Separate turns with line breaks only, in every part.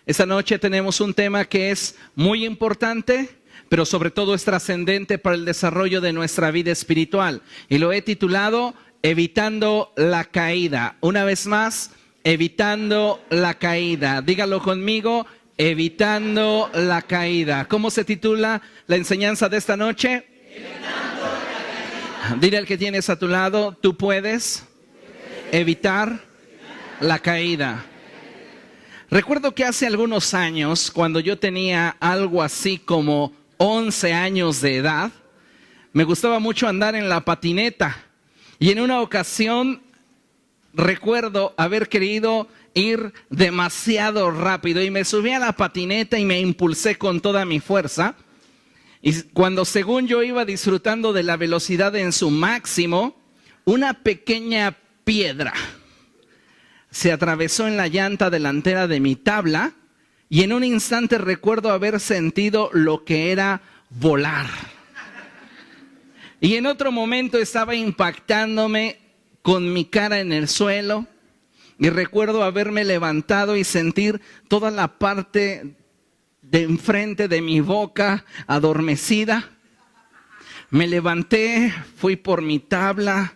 Esta noche tenemos un tema que es muy importante, pero sobre todo es trascendente para el desarrollo de nuestra vida espiritual. Y lo he titulado Evitando la caída. Una vez más, evitando la caída. Dígalo conmigo, evitando la caída. ¿Cómo se titula la enseñanza de esta noche? Evitando la caída. Dile al que tienes a tu lado, tú puedes evitar la caída. Recuerdo que hace algunos años, cuando yo tenía algo así como 11 años de edad, me gustaba mucho andar en la patineta. Y en una ocasión recuerdo haber querido ir demasiado rápido y me subí a la patineta y me impulsé con toda mi fuerza. Y cuando según yo iba disfrutando de la velocidad en su máximo, una pequeña piedra se atravesó en la llanta delantera de mi tabla y en un instante recuerdo haber sentido lo que era volar. Y en otro momento estaba impactándome con mi cara en el suelo y recuerdo haberme levantado y sentir toda la parte de enfrente de mi boca adormecida. Me levanté, fui por mi tabla.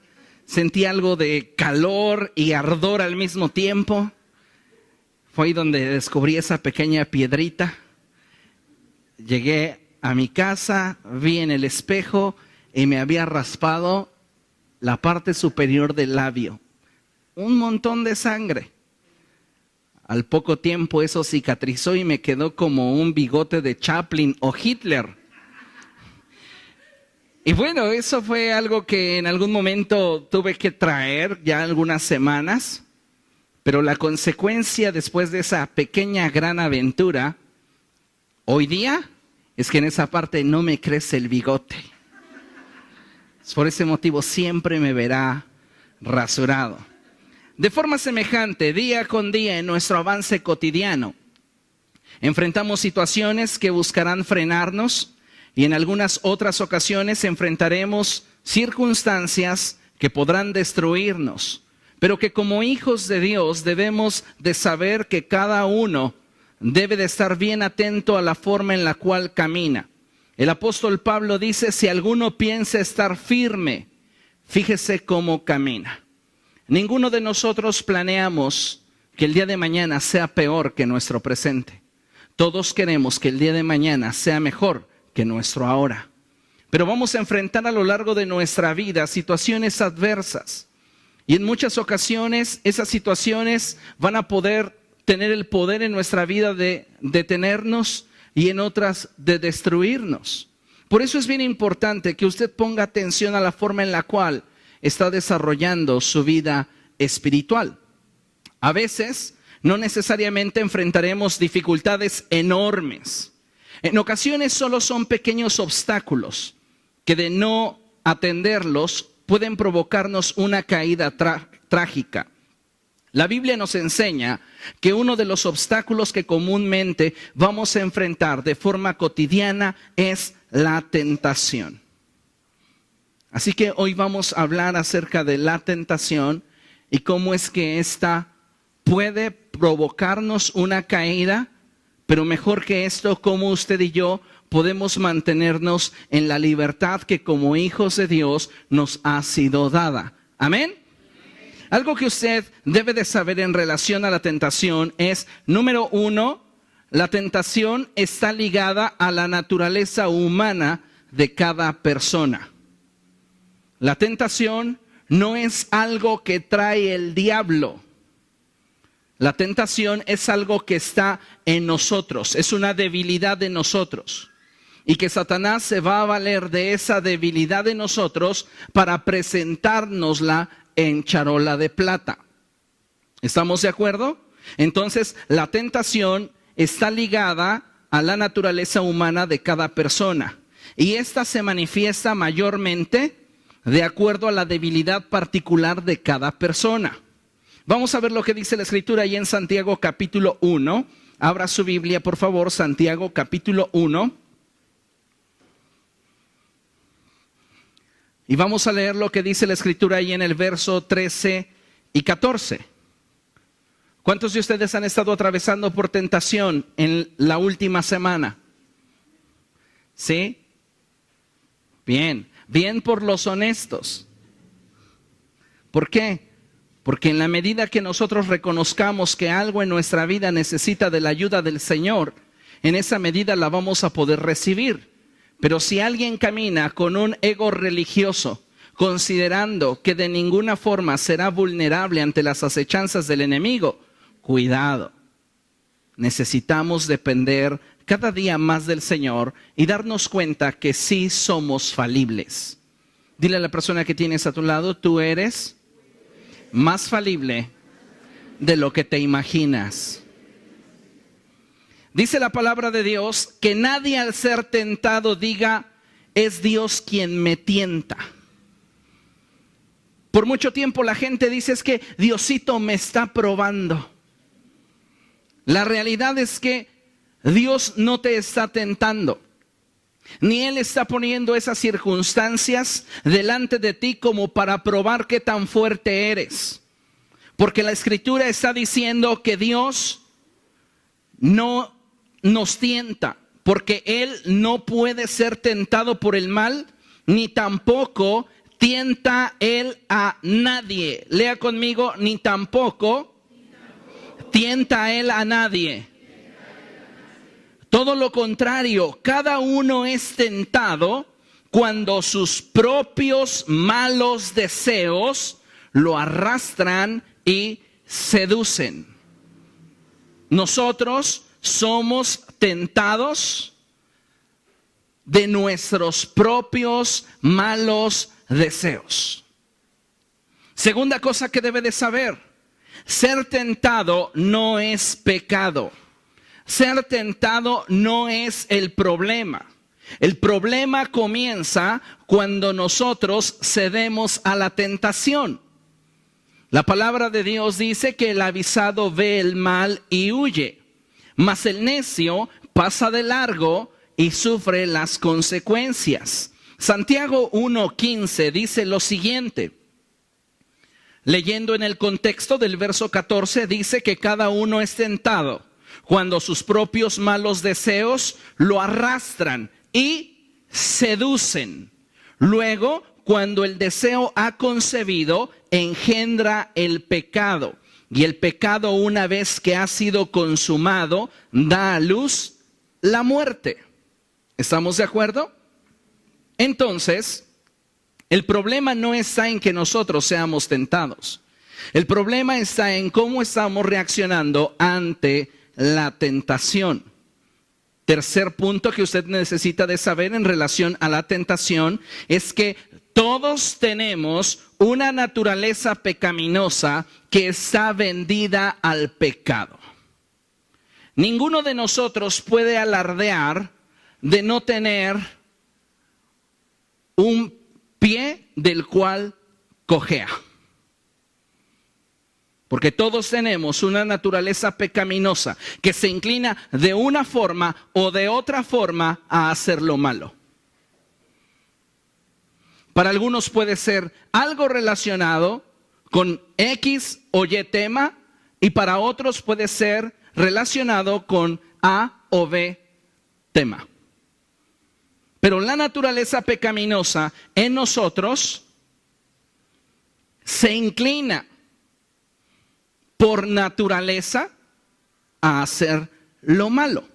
Sentí algo de calor y ardor al mismo tiempo. Fue ahí donde descubrí esa pequeña piedrita. Llegué a mi casa, vi en el espejo y me había raspado la parte superior del labio. Un montón de sangre. Al poco tiempo eso cicatrizó y me quedó como un bigote de Chaplin o Hitler. Y bueno, eso fue algo que en algún momento tuve que traer ya algunas semanas, pero la consecuencia después de esa pequeña gran aventura, hoy día, es que en esa parte no me crece el bigote. Por ese motivo siempre me verá rasurado. De forma semejante, día con día en nuestro avance cotidiano, enfrentamos situaciones que buscarán frenarnos, y en algunas otras ocasiones enfrentaremos circunstancias que podrán destruirnos, pero que como hijos de Dios debemos de saber que cada uno debe de estar bien atento a la forma en la cual camina. El apóstol Pablo dice, si alguno piensa estar firme, fíjese cómo camina. Ninguno de nosotros planeamos que el día de mañana sea peor que nuestro presente. Todos queremos que el día de mañana sea mejor que nuestro ahora. Pero vamos a enfrentar a lo largo de nuestra vida situaciones adversas. Y en muchas ocasiones esas situaciones van a poder tener el poder en nuestra vida de detenernos y en otras de destruirnos. Por eso es bien importante que usted ponga atención a la forma en la cual está desarrollando su vida espiritual. A veces no necesariamente enfrentaremos dificultades enormes. En ocasiones solo son pequeños obstáculos que de no atenderlos pueden provocarnos una caída trágica. La Biblia nos enseña que uno de los obstáculos que comúnmente vamos a enfrentar de forma cotidiana es la tentación. Así que hoy vamos a hablar acerca de la tentación y cómo es que ésta puede provocarnos una caída. Pero mejor que esto, cómo usted y yo podemos mantenernos en la libertad que como hijos de Dios nos ha sido dada. ¿Amén? Algo que usted debe de saber en relación a la tentación es, número uno, la tentación está ligada a la naturaleza humana de cada persona. La tentación no es algo que trae el diablo. La tentación es algo que está en nosotros, es una debilidad de nosotros. Y que Satanás se va a valer de esa debilidad de nosotros para presentárnosla en charola de plata. ¿Estamos de acuerdo? Entonces, la tentación está ligada a la naturaleza humana de cada persona. Y esta se manifiesta mayormente de acuerdo a la debilidad particular de cada persona. Vamos a ver lo que dice la Escritura ahí en Santiago capítulo 1. Abra su Biblia, por favor, Santiago capítulo 1. Y vamos a leer lo que dice la Escritura ahí en el verso 13 y 14. ¿Cuántos de ustedes han estado atravesando por tentación en la última semana? ¿Sí? Bien, bien por los honestos. ¿Por qué? Porque en la medida que nosotros reconozcamos que algo en nuestra vida necesita de la ayuda del Señor, en esa medida la vamos a poder recibir. Pero si alguien camina con un ego religioso, considerando que de ninguna forma será vulnerable ante las acechanzas del enemigo, cuidado. Necesitamos depender cada día más del Señor y darnos cuenta que sí somos falibles. Dile a la persona que tienes a tu lado, tú eres más falible de lo que te imaginas. Dice la palabra de Dios que nadie al ser tentado diga, es Dios quien me tienta. Por mucho tiempo la gente dice, es que Diosito me está probando. La realidad es que Dios no te está tentando, ni Él está poniendo esas circunstancias delante de ti como para probar qué tan fuerte eres. Porque la Escritura está diciendo que Dios no nos tienta, porque Él no puede ser tentado por el mal, ni tampoco tienta Él a nadie. Lea conmigo, ni tampoco tienta Él a nadie. Todo lo contrario, cada uno es tentado cuando sus propios malos deseos lo arrastran y seducen. Nosotros somos tentados de nuestros propios malos deseos. Segunda cosa que debe de saber, ser tentado no es pecado. Ser tentado no es el problema. El problema comienza cuando nosotros cedemos a la tentación. La palabra de Dios dice que el avisado ve el mal y huye, mas el necio pasa de largo y sufre las consecuencias. Santiago 1:15 dice lo siguiente. Leyendo en el contexto del verso 14, dice que cada uno es tentado cuando sus propios malos deseos lo arrastran y seducen. Luego, cuando el deseo ha concebido, engendra el pecado. Y el pecado, una vez que ha sido consumado, da a luz la muerte. ¿Estamos de acuerdo? Entonces, el problema no está en que nosotros seamos tentados. El problema está en cómo estamos reaccionando ante la tentación. Tercer punto que usted necesita de saber en relación a la tentación es que todos tenemos una naturaleza pecaminosa que está vendida al pecado. Ninguno de nosotros puede alardear de no tener un pie del cual cojea. Porque todos tenemos una naturaleza pecaminosa que se inclina de una forma o de otra forma a hacer lo malo. Para algunos puede ser algo relacionado con X o Y tema y para otros puede ser relacionado con A o B tema. Pero la naturaleza pecaminosa en nosotros se inclina por naturaleza a hacer lo malo.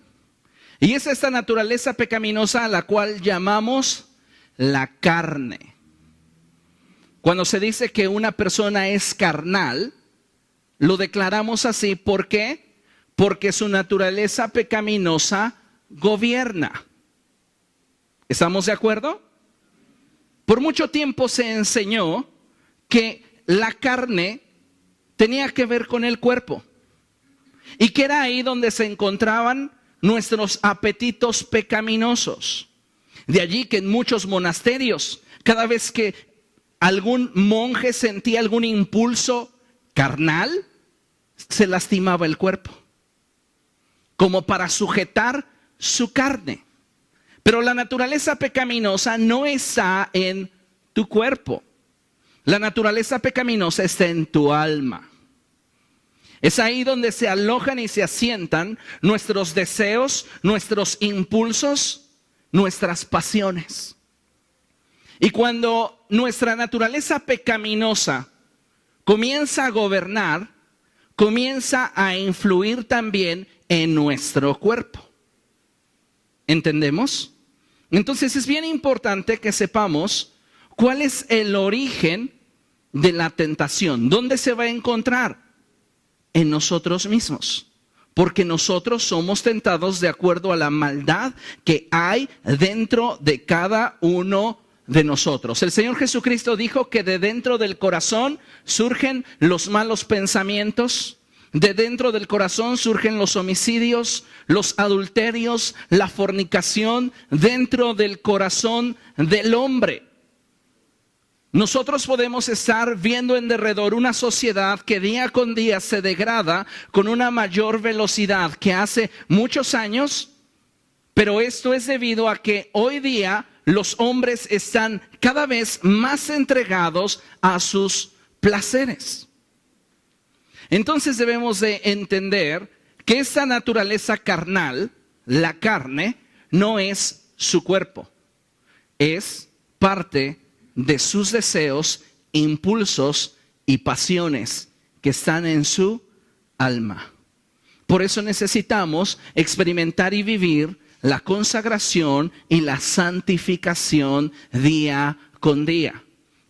Y es esta naturaleza pecaminosa a la cual llamamos la carne. Cuando se dice que una persona es carnal, lo declaramos así. ¿Por qué? Porque su naturaleza pecaminosa gobierna. ¿Estamos de acuerdo? Por mucho tiempo se enseñó que la carne tenía que ver con el cuerpo y que era ahí donde se encontraban nuestros apetitos pecaminosos. De allí que en muchos monasterios, cada vez que algún monje sentía algún impulso carnal, se lastimaba el cuerpo, como para sujetar su carne. Pero la naturaleza pecaminosa no está en tu cuerpo. La naturaleza pecaminosa está en tu alma. Es ahí donde se alojan y se asientan nuestros deseos, nuestros impulsos, nuestras pasiones. Y cuando nuestra naturaleza pecaminosa comienza a gobernar, comienza a influir también en nuestro cuerpo. ¿Entendemos? Entonces es bien importante que sepamos cuál es el origen de la tentación. ¿Dónde se va a encontrar? En nosotros mismos. Porque nosotros somos tentados de acuerdo a la maldad que hay dentro de cada uno de nosotros. El Señor Jesucristo dijo que de dentro del corazón surgen los malos pensamientos, de dentro del corazón surgen los homicidios, los adulterios, la fornicación, dentro del corazón del hombre. Nosotros podemos estar viendo en derredor una sociedad que día con día se degrada con una mayor velocidad que hace muchos años, pero esto es debido a que hoy día los hombres están cada vez más entregados a sus placeres. Entonces debemos de entender que esta naturaleza carnal, la carne, no es su cuerpo, es parte de sus deseos, impulsos y pasiones que están en su alma. Por eso necesitamos experimentar y vivir la consagración y la santificación día con día.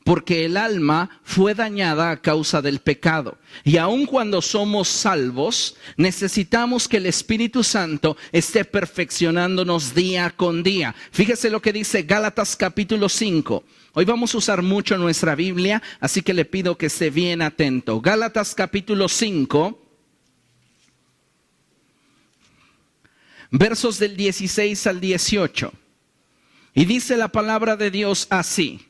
Porque el alma fue dañada a causa del pecado. Y aun cuando somos salvos, necesitamos que el Espíritu Santo esté perfeccionándonos día con día. Fíjese lo que dice Gálatas capítulo 5. Hoy vamos a usar mucho nuestra Biblia, así que le pido que esté bien atento. Gálatas capítulo 5, versos del 16 al 18. Y dice la palabra de Dios así.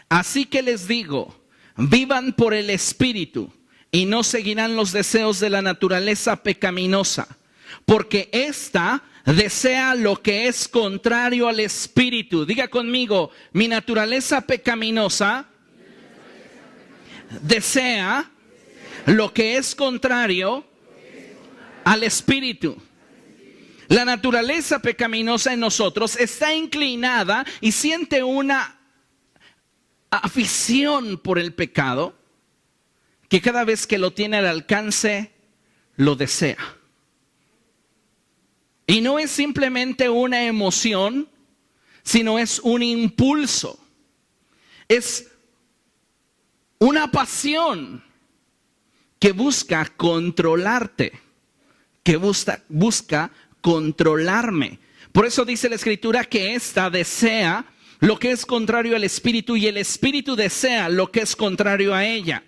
Así que les digo, vivan por el Espíritu y no seguirán los deseos de la naturaleza pecaminosa, porque ésta desea lo que es contrario al Espíritu. Diga conmigo, mi naturaleza pecaminosa desea lo que es contrario al Espíritu. La naturaleza pecaminosa en nosotros está inclinada y siente una afición por el pecado, que cada vez que lo tiene al alcance, lo desea. Y no es simplemente una emoción, sino es un impulso. Es una pasión que busca controlarte, que busca controlarme. Por eso dice la Escritura que ésta desea lo que es contrario al Espíritu y el Espíritu desea lo que es contrario a ella.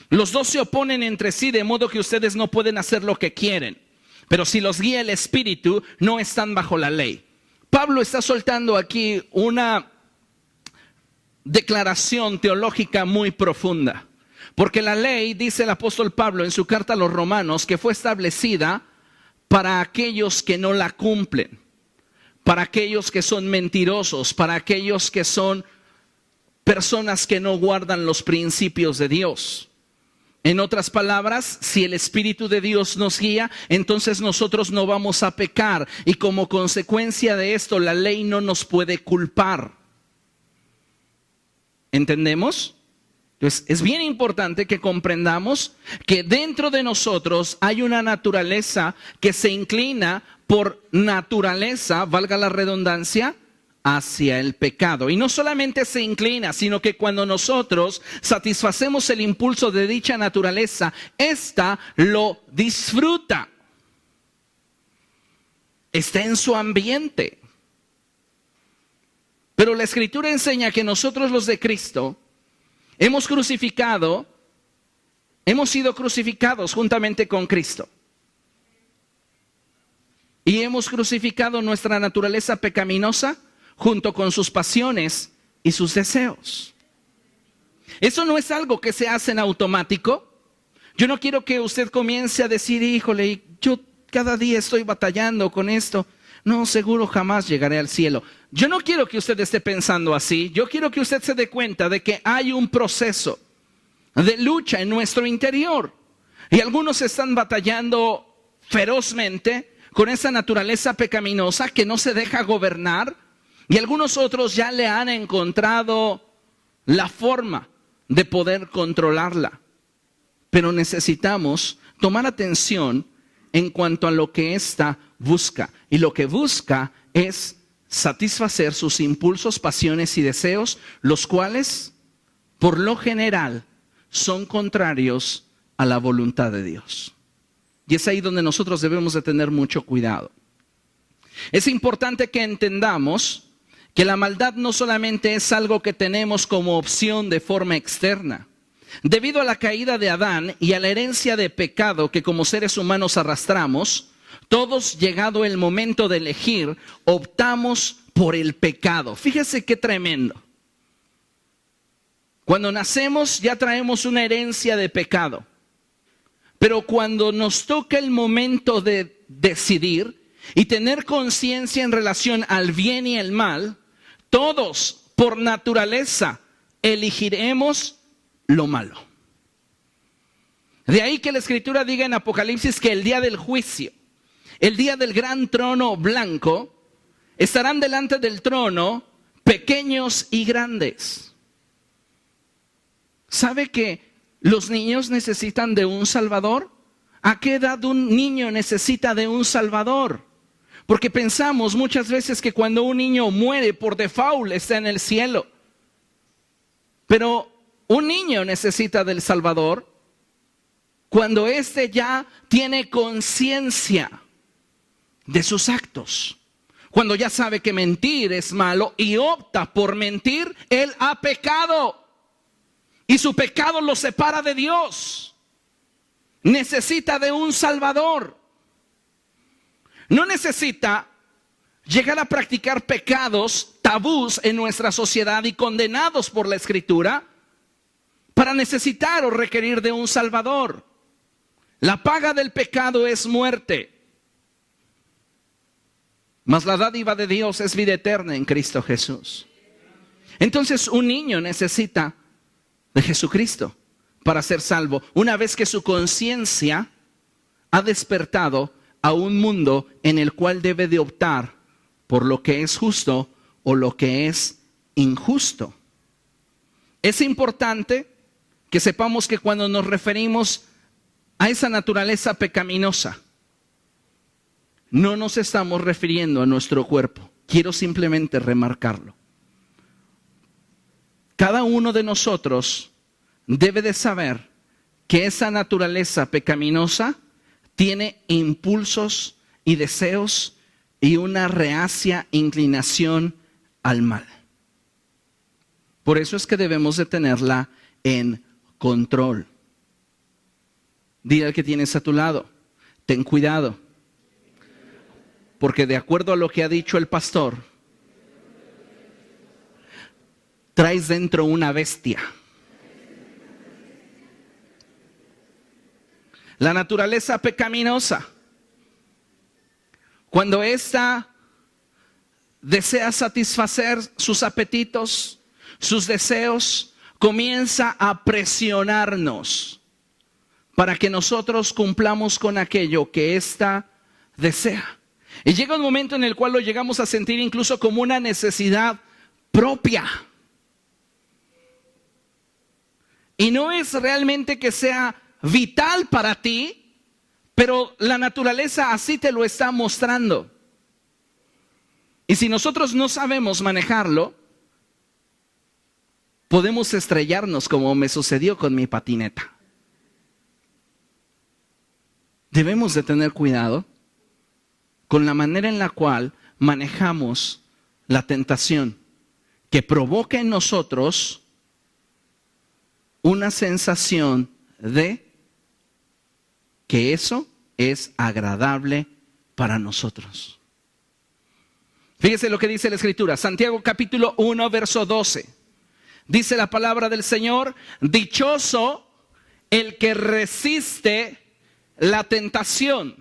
Los dos se oponen entre sí, de modo que ustedes no pueden hacer lo que quieren. Pero si los guía el Espíritu, no están bajo la ley. Pablo está soltando aquí una declaración teológica muy profunda. Porque la ley, dice el apóstol Pablo en su carta a los Romanos, que fue establecida para aquellos que no la cumplen. Para aquellos que son mentirosos, para aquellos que son personas que no guardan los principios de Dios. En otras palabras, si el Espíritu de Dios nos guía, entonces nosotros no vamos a pecar. Y como consecuencia de esto, la ley no nos puede culpar. ¿Entendemos? Entonces, es bien importante que comprendamos que dentro de nosotros hay una naturaleza que se inclina por naturaleza, valga la redundancia, hacia el pecado. Y no solamente se inclina, sino que cuando nosotros satisfacemos el impulso de dicha naturaleza, ésta lo disfruta. Está en su ambiente. Pero la Escritura enseña que nosotros los de Cristo hemos sido crucificados juntamente con Cristo. Y hemos crucificado nuestra naturaleza pecaminosa junto con sus pasiones y sus deseos. Eso no es algo que se hace en automático. Yo no quiero que usted comience a decir, híjole, yo cada día estoy batallando con esto. No, seguro jamás llegaré al cielo. Yo no quiero que usted esté pensando así. Yo quiero que usted se dé cuenta de que hay un proceso de lucha en nuestro interior. Y algunos están batallando ferozmente con esa naturaleza pecaminosa que no se deja gobernar. Y algunos otros ya le han encontrado la forma de poder controlarla. Pero necesitamos tomar atención en cuanto a lo que ésta busca. Y lo que busca es satisfacer sus impulsos, pasiones y deseos, los cuales, por lo general, son contrarios a la voluntad de Dios. Y es ahí donde nosotros debemos de tener mucho cuidado. Es importante que entendamos que la maldad no solamente es algo que tenemos como opción de forma externa. Debido a la caída de Adán y a la herencia de pecado que como seres humanos arrastramos, todos, llegado el momento de elegir, optamos por el pecado. Fíjese qué tremendo. Cuando nacemos ya traemos una herencia de pecado. Pero cuando nos toca el momento de decidir y tener conciencia en relación al bien y el mal, todos por naturaleza elegiremos lo malo. De ahí que la Escritura diga en Apocalipsis que el día del juicio, el día del gran trono blanco, estarán delante del trono pequeños y grandes. ¿Sabe que los niños necesitan de un Salvador? ¿A qué edad un niño necesita de un Salvador? Porque pensamos muchas veces que cuando un niño muere por default está en el cielo. Pero un niño necesita del Salvador cuando éste ya tiene conciencia de sus actos. Cuando ya sabe que mentir es malo y opta por mentir, él ha pecado. Y su pecado lo separa de Dios. Necesita de un Salvador. No necesita llegar a practicar pecados, tabús en nuestra sociedad y condenados por la Escritura para necesitar o requerir de un Salvador. La paga del pecado es muerte. Mas la dádiva de Dios es vida eterna en Cristo Jesús. Entonces un niño necesita de Jesucristo para ser salvo, una vez que su conciencia ha despertado a un mundo en el cual debe de optar por lo que es justo o lo que es injusto. Es importante que sepamos que cuando nos referimos a esa naturaleza pecaminosa, no nos estamos refiriendo a nuestro cuerpo. Quiero simplemente remarcarlo. Cada uno de nosotros debe de saber que esa naturaleza pecaminosa tiene impulsos y deseos y una reacia inclinación al mal. Por eso es que debemos de tenerla en control. Dile al que tienes a tu lado, ten cuidado, porque de acuerdo a lo que ha dicho el pastor, traes dentro una bestia. La naturaleza pecaminosa, cuando ésta desea satisfacer sus apetitos, sus deseos, comienza a presionarnos para que nosotros cumplamos con aquello que ésta desea. Y llega un momento en el cual lo llegamos a sentir incluso como una necesidad propia. Y no es realmente que sea vital para ti, pero la naturaleza así te lo está mostrando. Y si nosotros no sabemos manejarlo, podemos estrellarnos como me sucedió con mi patineta. Debemos de tener cuidado con la manera en la cual manejamos la tentación que provoca en nosotros una sensación de que eso es agradable para nosotros. Fíjese lo que dice la Escritura, Santiago capítulo 1, verso 12. Dice la palabra del Señor, dichoso el que resiste la tentación.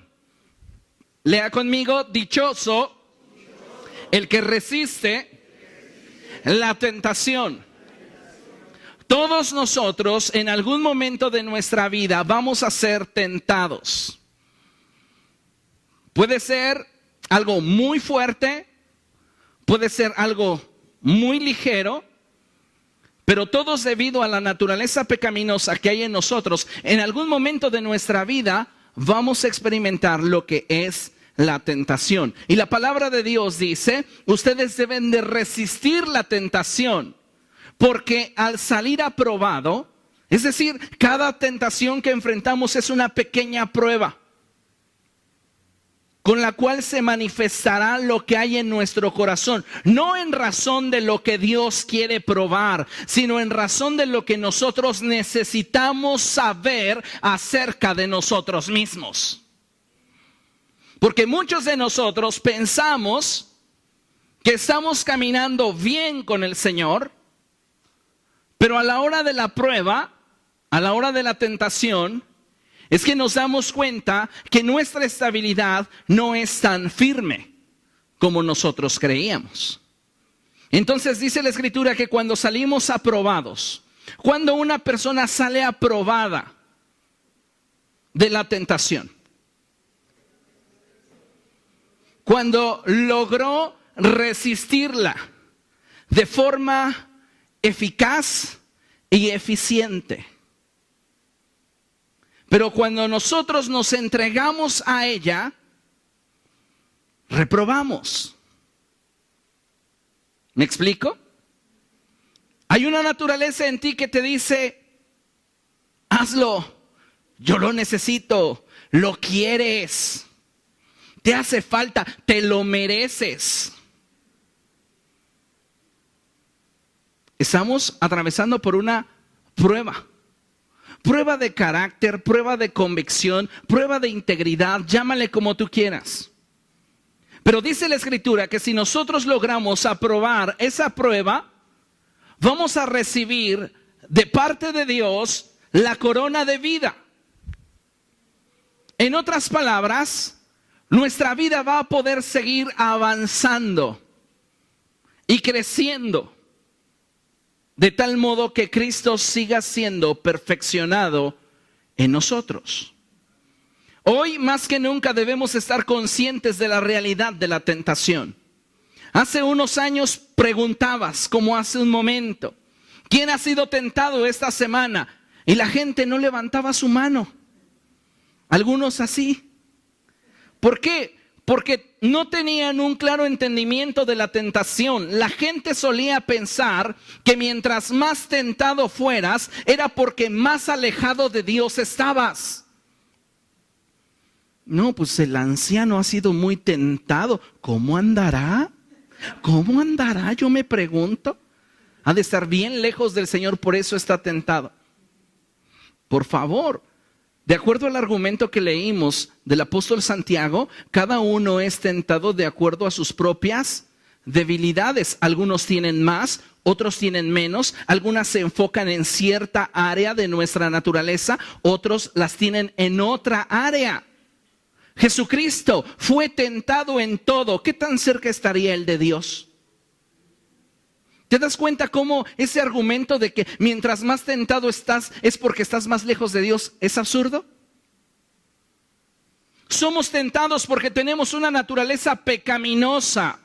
Lea conmigo, dichoso el que resiste la tentación. Todos nosotros en algún momento de nuestra vida vamos a ser tentados. Puede ser algo muy fuerte, puede ser algo muy ligero, pero todos, debido a la naturaleza pecaminosa que hay en nosotros, en algún momento de nuestra vida vamos a experimentar lo que es la tentación. Y la palabra de Dios dice, ustedes deben de resistir la tentación, porque al salir aprobado, es decir, cada tentación que enfrentamos es una pequeña prueba con la cual se manifestará lo que hay en nuestro corazón, no en razón de lo que Dios quiere probar, sino en razón de lo que nosotros necesitamos saber acerca de nosotros mismos. Porque muchos de nosotros pensamos que estamos caminando bien con el Señor, pero a la hora de la prueba, a la hora de la tentación, es que nos damos cuenta que nuestra estabilidad no es tan firme como nosotros creíamos. Entonces dice la Escritura que cuando salimos aprobados, cuando una persona sale aprobada de la tentación, cuando logró resistirla de forma eficaz y eficiente. Pero cuando nosotros nos entregamos a ella, reprobamos. ¿Me explico? Hay una naturaleza en ti que te dice, hazlo, yo lo necesito, lo quieres, te hace falta, te lo mereces. Estamos atravesando por una prueba. Prueba de carácter, prueba de convicción, prueba de integridad, llámale como tú quieras. Pero dice la Escritura que si nosotros logramos aprobar esa prueba, vamos a recibir de parte de Dios la corona de vida. En otras palabras, nuestra vida va a poder seguir avanzando y creciendo, de tal modo que Cristo siga siendo perfeccionado en nosotros. Hoy más que nunca debemos estar conscientes de la realidad de la tentación. Hace unos años preguntabas, como hace un momento, ¿quién ha sido tentado esta semana? Y la gente no levantaba su mano. Algunos así. ¿Por qué? Porque no tenían un claro entendimiento de la tentación. La gente solía pensar que mientras más tentado fueras, era porque más alejado de Dios estabas. No, pues el anciano ha sido muy tentado. ¿Cómo andará? ¿Cómo andará? Yo me pregunto. Ha de estar bien lejos del Señor, por eso está tentado. Por favor. De acuerdo al argumento que leímos del apóstol Santiago, cada uno es tentado de acuerdo a sus propias debilidades. Algunos tienen más, otros tienen menos. Algunas se enfocan en cierta área de nuestra naturaleza, otros las tienen en otra área. Jesucristo fue tentado en todo. ¿Qué tan cerca estaría él de Dios? ¿Te das cuenta cómo ese argumento de que mientras más tentado estás es porque estás más lejos de Dios es absurdo? Somos tentados porque tenemos una naturaleza pecaminosa.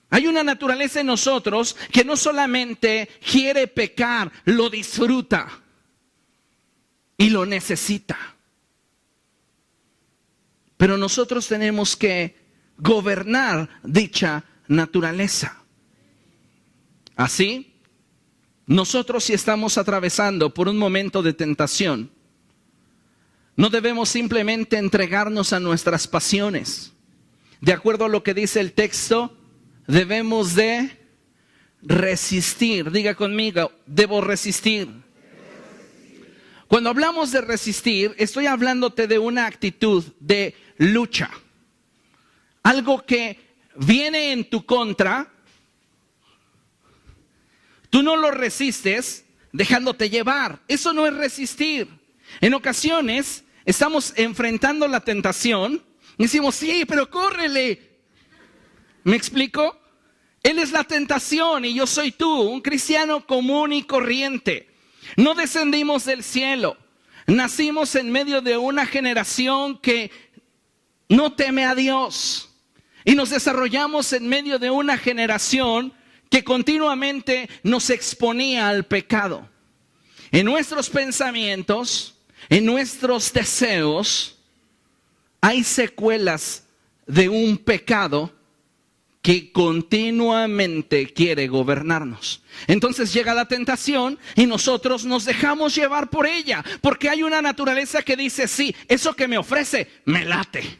Hay una naturaleza en nosotros que no solamente quiere pecar, lo disfruta y lo necesita. Pero nosotros tenemos que gobernar dicha naturaleza. Así, nosotros si estamos atravesando por un momento de tentación, no debemos simplemente entregarnos a nuestras pasiones. De acuerdo a lo que dice el texto, debemos de resistir. Diga conmigo, debo resistir. Cuando hablamos de resistir, estoy hablándote de una actitud de lucha. Algo que viene en tu contra. Tú no lo resistes dejándote llevar. Eso no es resistir. En ocasiones estamos enfrentando la tentación y decimos, sí, pero córrele. ¿Me explico? Él es la tentación y yo soy tú, un cristiano común y corriente. No descendimos del cielo. Nacimos en medio de una generación que no teme a Dios. Y nos desarrollamos en medio de una generación que continuamente nos exponía al pecado. En nuestros pensamientos, en nuestros deseos, hay secuelas de un pecado que continuamente quiere gobernarnos. Entonces llega la tentación y nosotros nos dejamos llevar por ella, porque hay una naturaleza que dice, sí, eso que me ofrece, me late.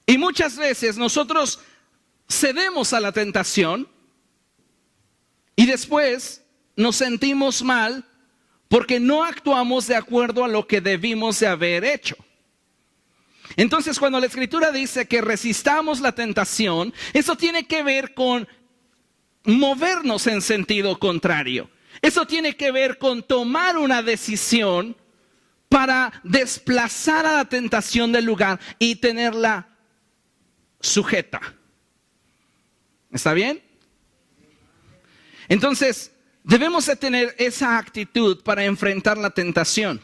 Y muchas veces nosotros cedemos a la tentación y después nos sentimos mal porque no actuamos de acuerdo a lo que debimos de haber hecho. Entonces, cuando la Escritura dice que resistamos la tentación, eso tiene que ver con movernos en sentido contrario. Eso tiene que ver con tomar una decisión para desplazar a la tentación del lugar y tenerla sujeta. ¿Está bien? Entonces, debemos de tener esa actitud para enfrentar la tentación.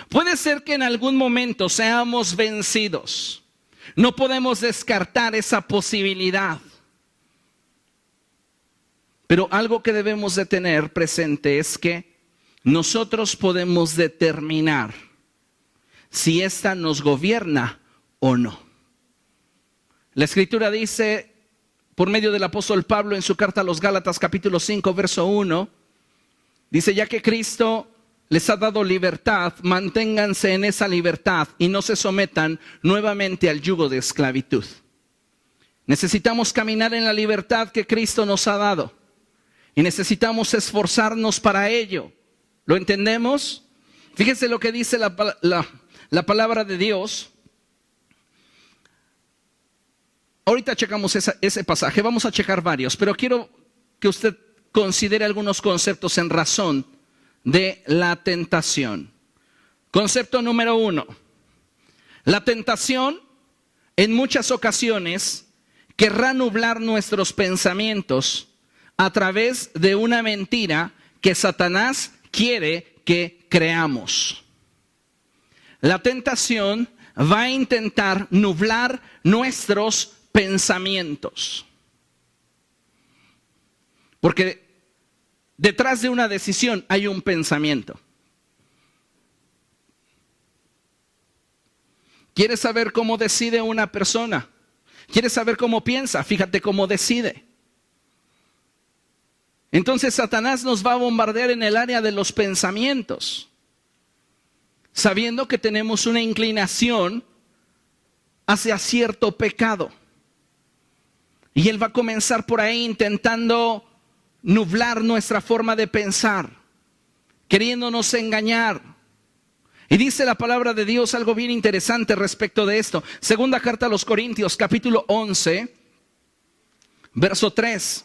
Puede ser que en algún momento seamos vencidos. No podemos descartar esa posibilidad. Pero algo que debemos de tener presente es que nosotros podemos determinar si esta nos gobierna o no. La Escritura dice, por medio del apóstol Pablo en su carta a los Gálatas capítulo 5 verso 1, dice, ya que Cristo les ha dado libertad, manténganse en esa libertad y no se sometan nuevamente al yugo de esclavitud. Necesitamos caminar en la libertad que Cristo nos ha dado y necesitamos esforzarnos para ello. ¿Lo entendemos? Fíjense lo que dice la palabra de Dios. Ahorita checamos ese pasaje, vamos a checar varios, pero quiero que usted considere algunos conceptos en razón de la tentación. Concepto número 1. La tentación en muchas ocasiones querrá nublar nuestros pensamientos a través de una mentira que Satanás quiere que creamos. La tentación va a intentar nublar nuestros pensamientos. Porque detrás de una decisión hay un pensamiento. ¿Quieres saber cómo decide una persona? ¿Quieres saber cómo piensa? Fíjate cómo decide. Entonces Satanás nos va a bombardear en el área de los pensamientos, sabiendo que tenemos una inclinación hacia cierto pecado. Y él va a comenzar por ahí intentando nublar nuestra forma de pensar, queriéndonos engañar. Y dice la palabra de Dios algo bien interesante respecto de esto. Segunda carta a los Corintios, capítulo 11, verso 3.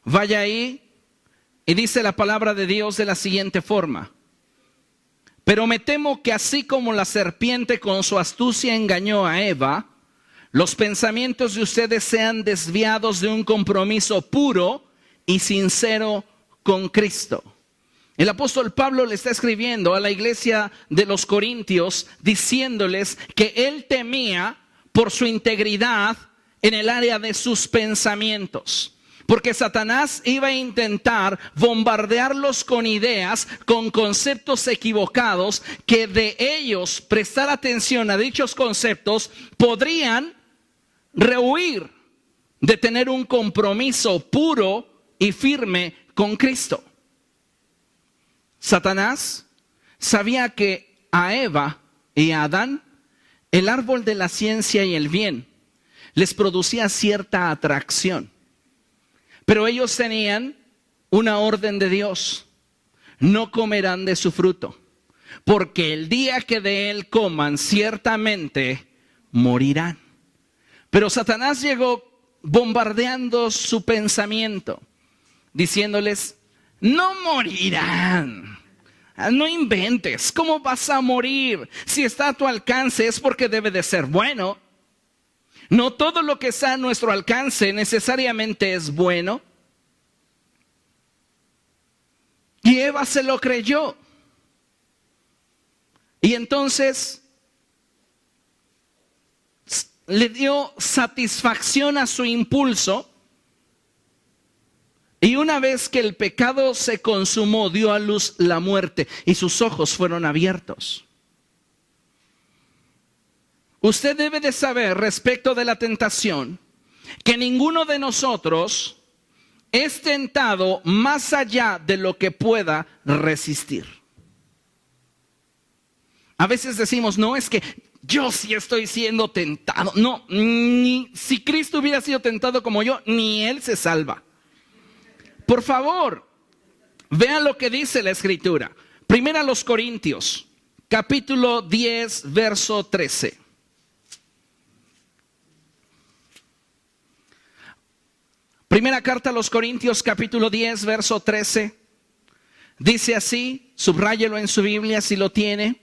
Vaya ahí y dice la palabra de Dios de la siguiente forma. Pero me temo que así como la serpiente con su astucia engañó a Eva, los pensamientos de ustedes sean desviados de un compromiso puro y sincero con Cristo. El apóstol Pablo le está escribiendo a la iglesia de los Corintios diciéndoles que él temía por su integridad en el área de sus pensamientos. Porque Satanás iba a intentar bombardearlos con ideas, con conceptos equivocados, que de ellos prestar atención a dichos conceptos podrían rehuir de tener un compromiso puro y firme con Cristo. Satanás sabía que a Eva y a Adán el árbol de la ciencia y el bien les producía cierta atracción. Pero ellos tenían una orden de Dios: no comerán de su fruto, porque el día que de él coman ciertamente morirán. Pero Satanás llegó bombardeando su pensamiento, diciéndoles: no morirán. No inventes, ¿cómo vas a morir? Si está a tu alcance es porque debe de ser bueno. No todo lo que está a nuestro alcance necesariamente es bueno. Y Eva se lo creyó. Y entonces le dio satisfacción a su impulso. Y una vez que el pecado se consumó, dio a luz la muerte y sus ojos fueron abiertos. Usted debe de saber respecto de la tentación que ninguno de nosotros es tentado más allá de lo que pueda resistir. A veces decimos, no, es que yo sí estoy siendo tentado. No, ni si Cristo hubiera sido tentado como yo, ni Él se salva. Por favor, vean lo que dice la Escritura. Primera a los Corintios, capítulo 10, verso 13. Primera carta a los Corintios, capítulo 10, verso 13. Dice así, subráyelo en su Biblia si lo tiene.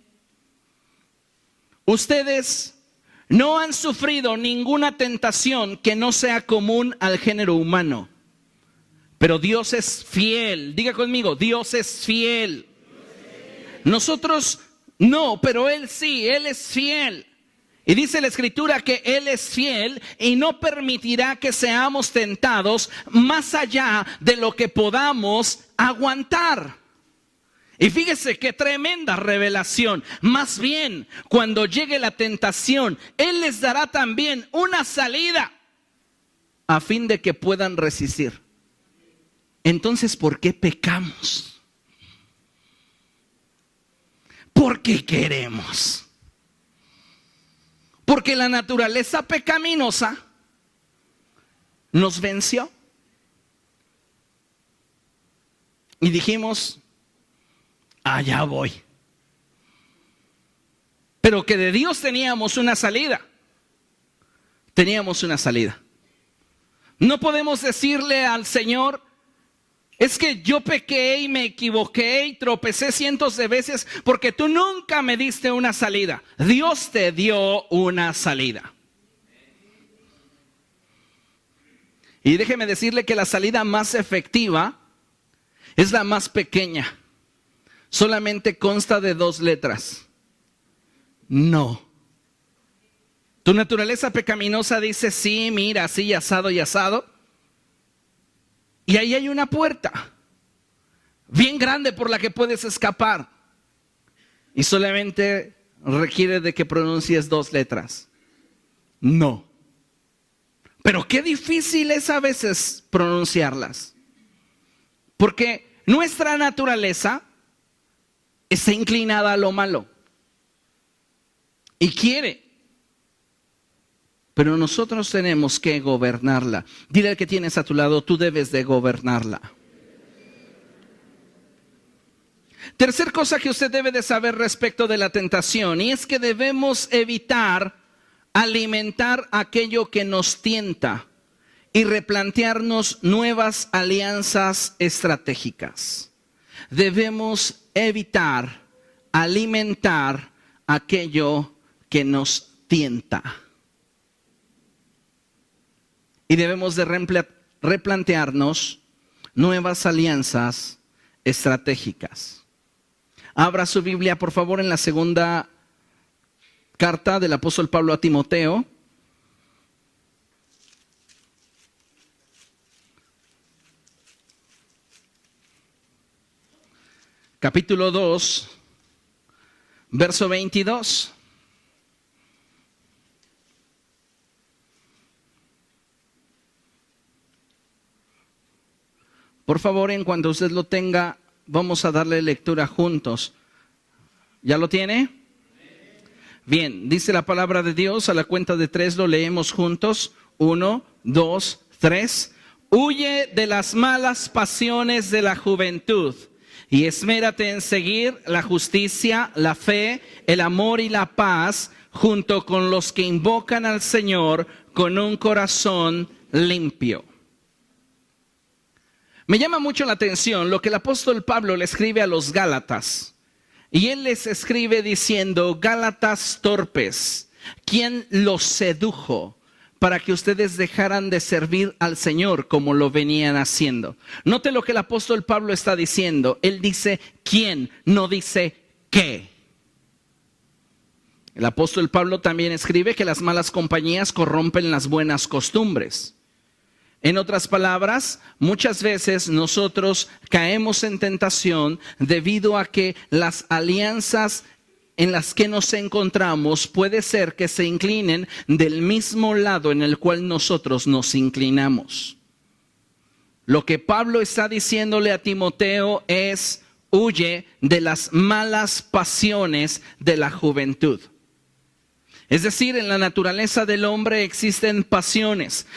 Ustedes no han sufrido ninguna tentación que no sea común al género humano. Pero Dios es fiel. Diga conmigo, Dios es fiel. Nosotros no, pero Él sí, Él es fiel. Y dice la Escritura que Él es fiel y no permitirá que seamos tentados más allá de lo que podamos aguantar. Y fíjese qué tremenda revelación. Más bien, cuando llegue la tentación, Él les dará también una salida a fin de que puedan resistir. Entonces, ¿por qué pecamos? Porque queremos. Porque la naturaleza pecaminosa nos venció. Y dijimos, allá voy. Pero que de Dios teníamos una salida. Teníamos una salida. No podemos decirle al Señor, es que yo pequé y me equivoqué y tropecé cientos de veces porque tú nunca me diste una salida. Dios te dio una salida. Y déjeme decirle que la salida más efectiva es la más pequeña. Solamente consta de 2 letras. No. Tu naturaleza pecaminosa dice, sí, mira, así y asado y asado. Y ahí hay una puerta bien grande por la que puedes escapar. Y solamente requiere de que pronuncies 2 letras. No. Pero qué difícil es a veces pronunciarlas. Porque nuestra naturaleza está inclinada a lo malo. Y quiere. Pero nosotros tenemos que gobernarla. Dile al que tienes a tu lado, tú debes de gobernarla. Tercer cosa que usted debe de saber respecto de la tentación, y es que debemos evitar alimentar aquello que nos tienta y replantearnos nuevas alianzas estratégicas. Debemos evitar alimentar aquello que nos tienta. Y debemos de replantearnos nuevas alianzas estratégicas. Abra su Biblia, por favor, en la segunda carta del apóstol Pablo a Timoteo. Capítulo 2, verso 22. Por favor, en cuanto usted lo tenga, vamos a darle lectura juntos. ¿Ya lo tiene? Bien, dice la palabra de Dios, a la cuenta de 3 lo leemos juntos. 1, 2, 3. Huye de las malas pasiones de la juventud y esmérate en seguir la justicia, la fe, el amor y la paz, junto con los que invocan al Señor con un corazón limpio. Me llama mucho la atención lo que el apóstol Pablo le escribe a los Gálatas. Y él les escribe diciendo, Gálatas torpes, ¿quién los sedujo para que ustedes dejaran de servir al Señor como lo venían haciendo. Note lo que el apóstol Pablo está diciendo. Él dice quién, no dice qué. El apóstol Pablo también escribe que las malas compañías corrompen las buenas costumbres. En otras palabras, muchas veces nosotros caemos en tentación debido a que las alianzas en las que nos encontramos puede ser que se inclinen del mismo lado en el cual nosotros nos inclinamos. Lo que Pablo está diciéndole a Timoteo es: huye de las malas pasiones de la juventud. Es decir, en la naturaleza del hombre existen pasiones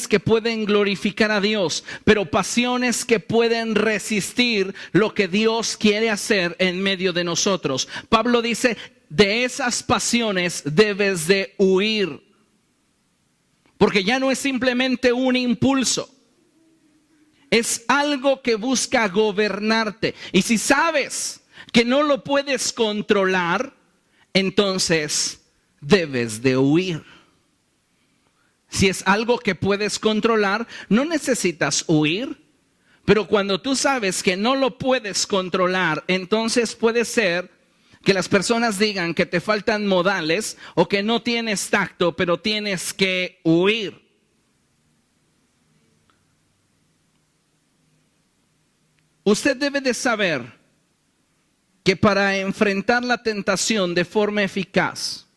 que pueden glorificar a Dios, pero pasiones que pueden resistir lo que Dios quiere hacer en medio de nosotros. Pablo dice, de esas pasiones debes de huir, porque ya no es simplemente un impulso, es algo que busca gobernarte. Y si sabes que no lo puedes controlar, entonces debes de huir. Si es algo que puedes controlar, no necesitas huir. Pero cuando tú sabes que no lo puedes controlar, entonces puede ser que las personas digan que te faltan modales o que no tienes tacto, pero tienes que huir. Usted debe de saber que para enfrentar la tentación de forma eficaz,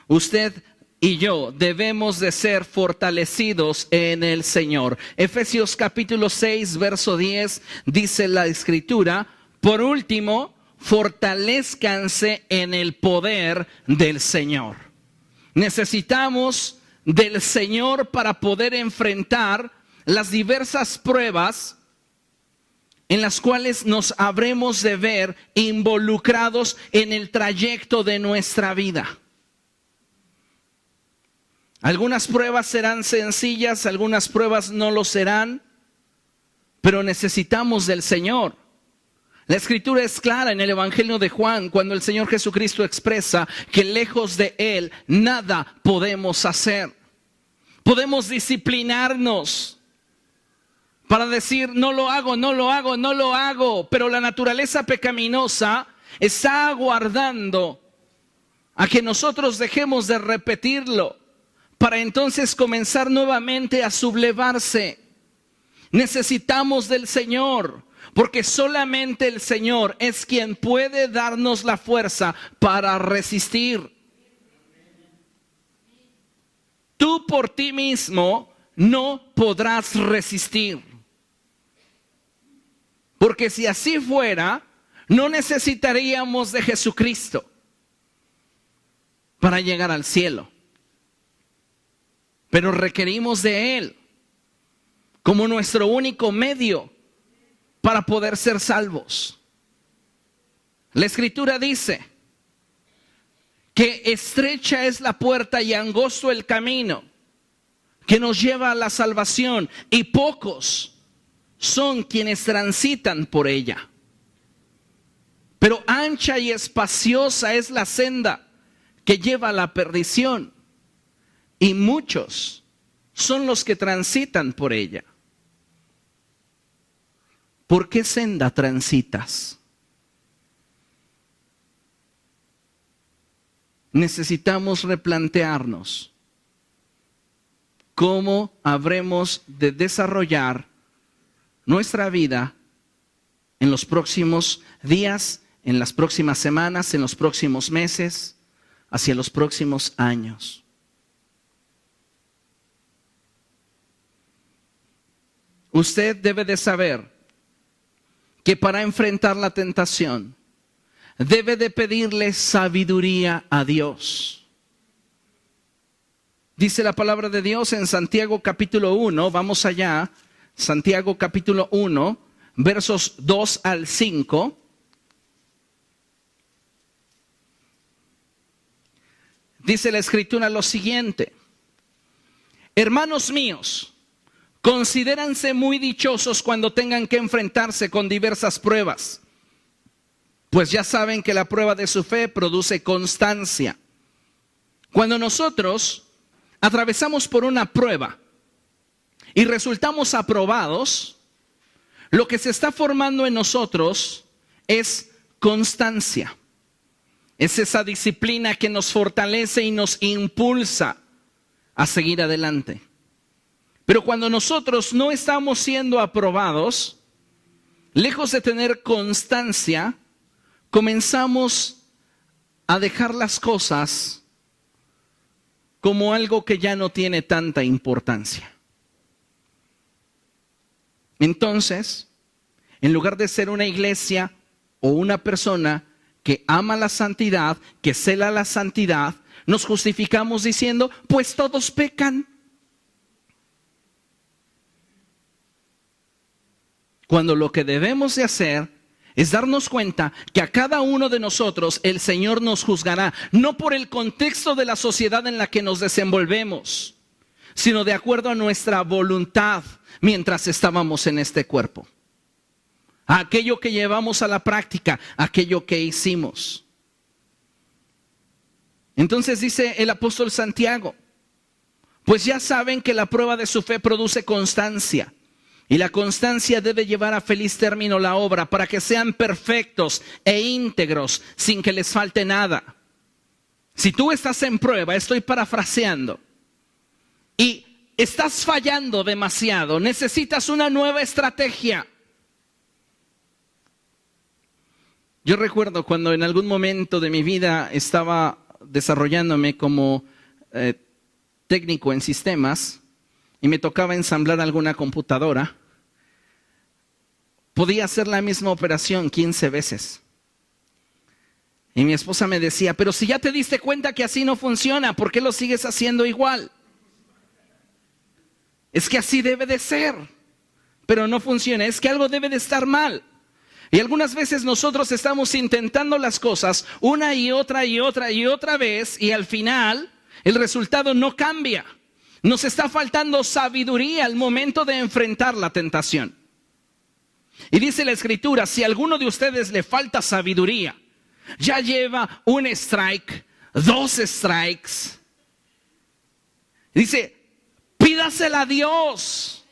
usted y yo debemos de ser fortalecidos en el Señor. Efesios capítulo 6, verso 10, dice la Escritura: por último, fortalézcanse en el poder del Señor. Necesitamos del Señor para poder enfrentar las diversas pruebas en las cuales nos habremos de ver involucrados en el trayecto de nuestra vida. Algunas pruebas serán sencillas, algunas pruebas no lo serán, pero necesitamos del Señor. La Escritura es clara en el Evangelio de Juan, cuando el Señor Jesucristo expresa que lejos de Él nada podemos hacer. Podemos disciplinarnos para decir no lo hago, no lo hago, no lo hago, pero la naturaleza pecaminosa está aguardando a que nosotros dejemos de repetirlo, para entonces comenzar nuevamente a sublevarse. Necesitamos del Señor, porque solamente el Señor es quien puede darnos la fuerza para resistir. Tú por ti mismo no podrás resistir, porque si así fuera, no necesitaríamos de Jesucristo para llegar al cielo. Pero requerimos de Él como nuestro único medio para poder ser salvos. La Escritura dice que estrecha es la puerta y angosto el camino que nos lleva a la salvación, y pocos son quienes transitan por ella. Pero ancha y espaciosa es la senda que lleva a la perdición, y muchos son los que transitan por ella. ¿Por qué senda transitas? Necesitamos replantearnos cómo habremos de desarrollar nuestra vida en los próximos días, en las próximas semanas, en los próximos meses, hacia los próximos años. Usted debe de saber que para enfrentar la tentación debe de pedirle sabiduría a Dios. Dice la palabra de Dios en Santiago capítulo 1, vamos allá, Santiago capítulo 1, versos 2 al 5. Dice la Escritura lo siguiente: hermanos míos, considéranse muy dichosos cuando tengan que enfrentarse con diversas pruebas, pues ya saben que la prueba de su fe produce constancia. Cuando nosotros atravesamos por una prueba y resultamos aprobados, lo que se está formando en nosotros es constancia. Es esa disciplina que nos fortalece y nos impulsa a seguir adelante. Pero cuando nosotros no estamos siendo aprobados, lejos de tener constancia, comenzamos a dejar las cosas como algo que ya no tiene tanta importancia. Entonces, en lugar de ser una iglesia o una persona que ama la santidad, que cela la santidad, nos justificamos diciendo, pues todos pecan. Cuando lo que debemos de hacer es darnos cuenta que a cada uno de nosotros el Señor nos juzgará, no por el contexto de la sociedad en la que nos desenvolvemos, sino de acuerdo a nuestra voluntad mientras estábamos en este cuerpo. A aquello que llevamos a la práctica, aquello que hicimos. Entonces dice el apóstol Santiago, pues ya saben que la prueba de su fe produce constancia. Y la constancia debe llevar a feliz término la obra para que sean perfectos e íntegros sin que les falte nada. Si tú estás en prueba, estoy parafraseando, y estás fallando demasiado, necesitas una nueva estrategia. Yo recuerdo cuando en algún momento de mi vida estaba desarrollándome como técnico en sistemas y me tocaba ensamblar alguna computadora. Podía hacer la misma operación 15 veces. Y mi esposa me decía, pero si ya te diste cuenta que así no funciona, ¿por qué lo sigues haciendo igual? Es que así debe de ser, pero no funciona, es que algo debe de estar mal. Y algunas veces nosotros estamos intentando las cosas una y otra y otra y otra vez y al final el resultado no cambia. Nos está faltando sabiduría al momento de enfrentar la tentación. Y dice la Escritura, si a alguno de ustedes le falta sabiduría, ya lleva un strike, 2 strikes. Dice, pídasela a Dios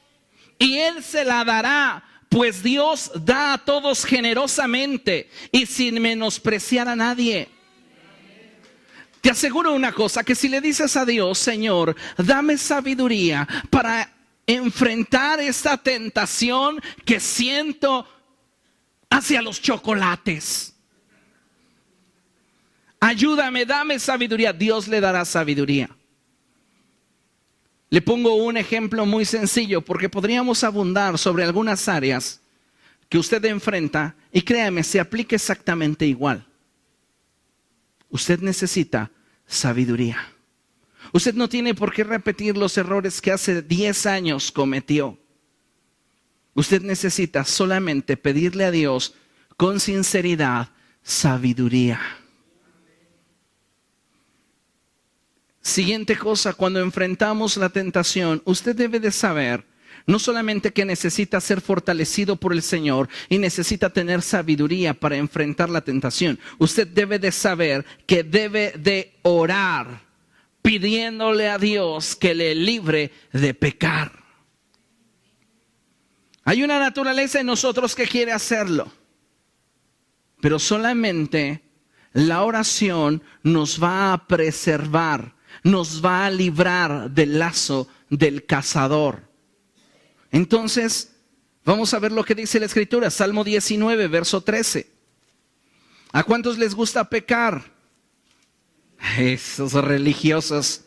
y Él se la dará, pues Dios da a todos generosamente y sin menospreciar a nadie. Te aseguro una cosa, que si le dices a Dios, Señor, dame sabiduría para enfrentar esta tentación que siento hacia los chocolates. Ayúdame, dame sabiduría. Dios le dará sabiduría. Le pongo un ejemplo muy sencillo porque podríamos abundar sobre algunas áreas que usted enfrenta y créame, se aplica exactamente igual. Usted necesita sabiduría. Usted no tiene por qué repetir los errores que hace 10 años cometió. Usted necesita solamente pedirle a Dios con sinceridad sabiduría. Siguiente cosa, cuando enfrentamos la tentación, usted debe de saber no solamente que necesita ser fortalecido por el Señor y necesita tener sabiduría para enfrentar la tentación. Usted debe de saber que debe de orar pidiéndole a Dios que le libre de pecar. Hay una naturaleza en nosotros que quiere hacerlo, pero solamente la oración nos va a preservar, nos va a librar del lazo del cazador. Entonces, vamos a ver lo que dice la Escritura, Salmo 19, verso 13. ¿A cuántos les gusta pecar? Esos religiosos.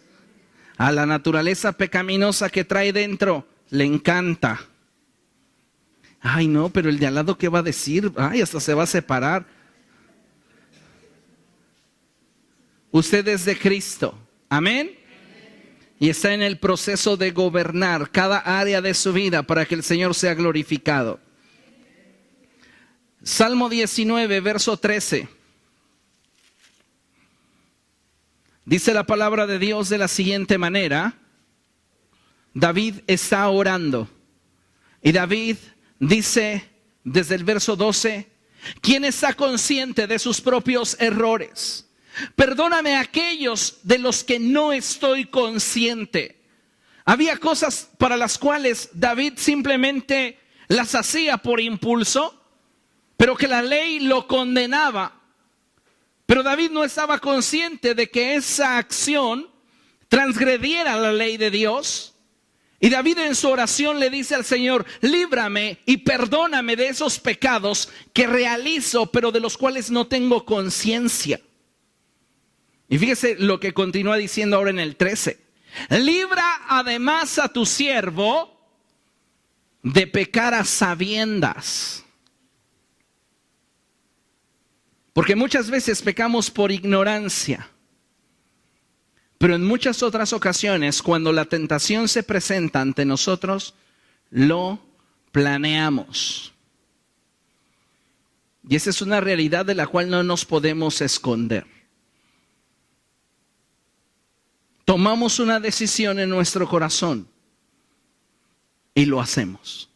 A la naturaleza pecaminosa que trae dentro, le encanta. Ay, no, pero el de al lado, ¿qué va a decir? Ay, hasta se va a separar. Usted es de Cristo. Amén. Y está en el proceso de gobernar cada área de su vida para que el Señor sea glorificado. Salmo 19, verso 13. Dice la palabra de Dios de la siguiente manera. David está orando. Y David dice desde el verso 12, ¿quién está consciente de sus propios errores? Perdóname a aquellos de los que no estoy consciente. Había cosas para las cuales David simplemente las hacía por impulso, pero que la ley lo condenaba. Pero David no estaba consciente de que esa acción transgrediera la ley de Dios. Y David en su oración le dice al Señor: líbrame y perdóname de esos pecados que realizo, pero de los cuales no tengo conciencia. Y fíjese lo que continúa diciendo ahora en el 13. Libra además a tu siervo de pecar a sabiendas. Porque muchas veces pecamos por ignorancia. Pero en muchas otras ocasiones, cuando la tentación se presenta ante nosotros, lo planeamos. Y esa es una realidad de la cual no nos podemos esconder. Tomamos una decisión en nuestro corazón y lo hacemos.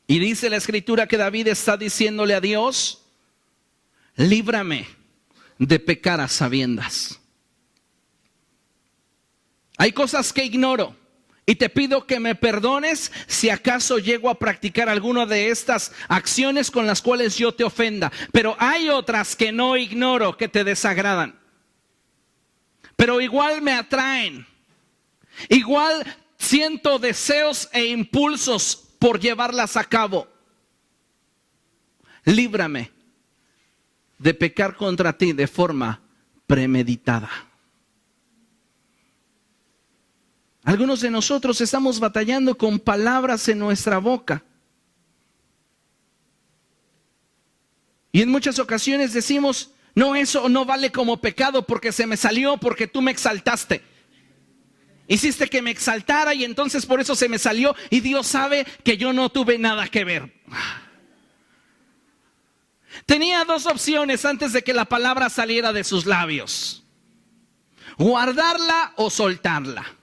Y dice la Escritura que David está diciéndole a Dios: líbrame de pecar a sabiendas. Hay cosas que ignoro y te pido que me perdones si acaso llego a practicar alguna de estas acciones con las cuales yo te ofenda. Pero hay otras que no ignoro, que te desagradan. Pero igual me atraen. Igual siento deseos e impulsos por llevarlas a cabo. Líbrame de pecar contra ti de forma premeditada. Algunos de nosotros estamos batallando con palabras en nuestra boca. Y en muchas ocasiones decimos: no, eso no vale como pecado porque se me salió, porque tú me exaltaste. Hiciste que me exaltara y entonces por eso se me salió, y Dios sabe que yo no tuve nada que ver. Tenía dos opciones antes de que la palabra saliera de sus labios: guardarla o soltarla.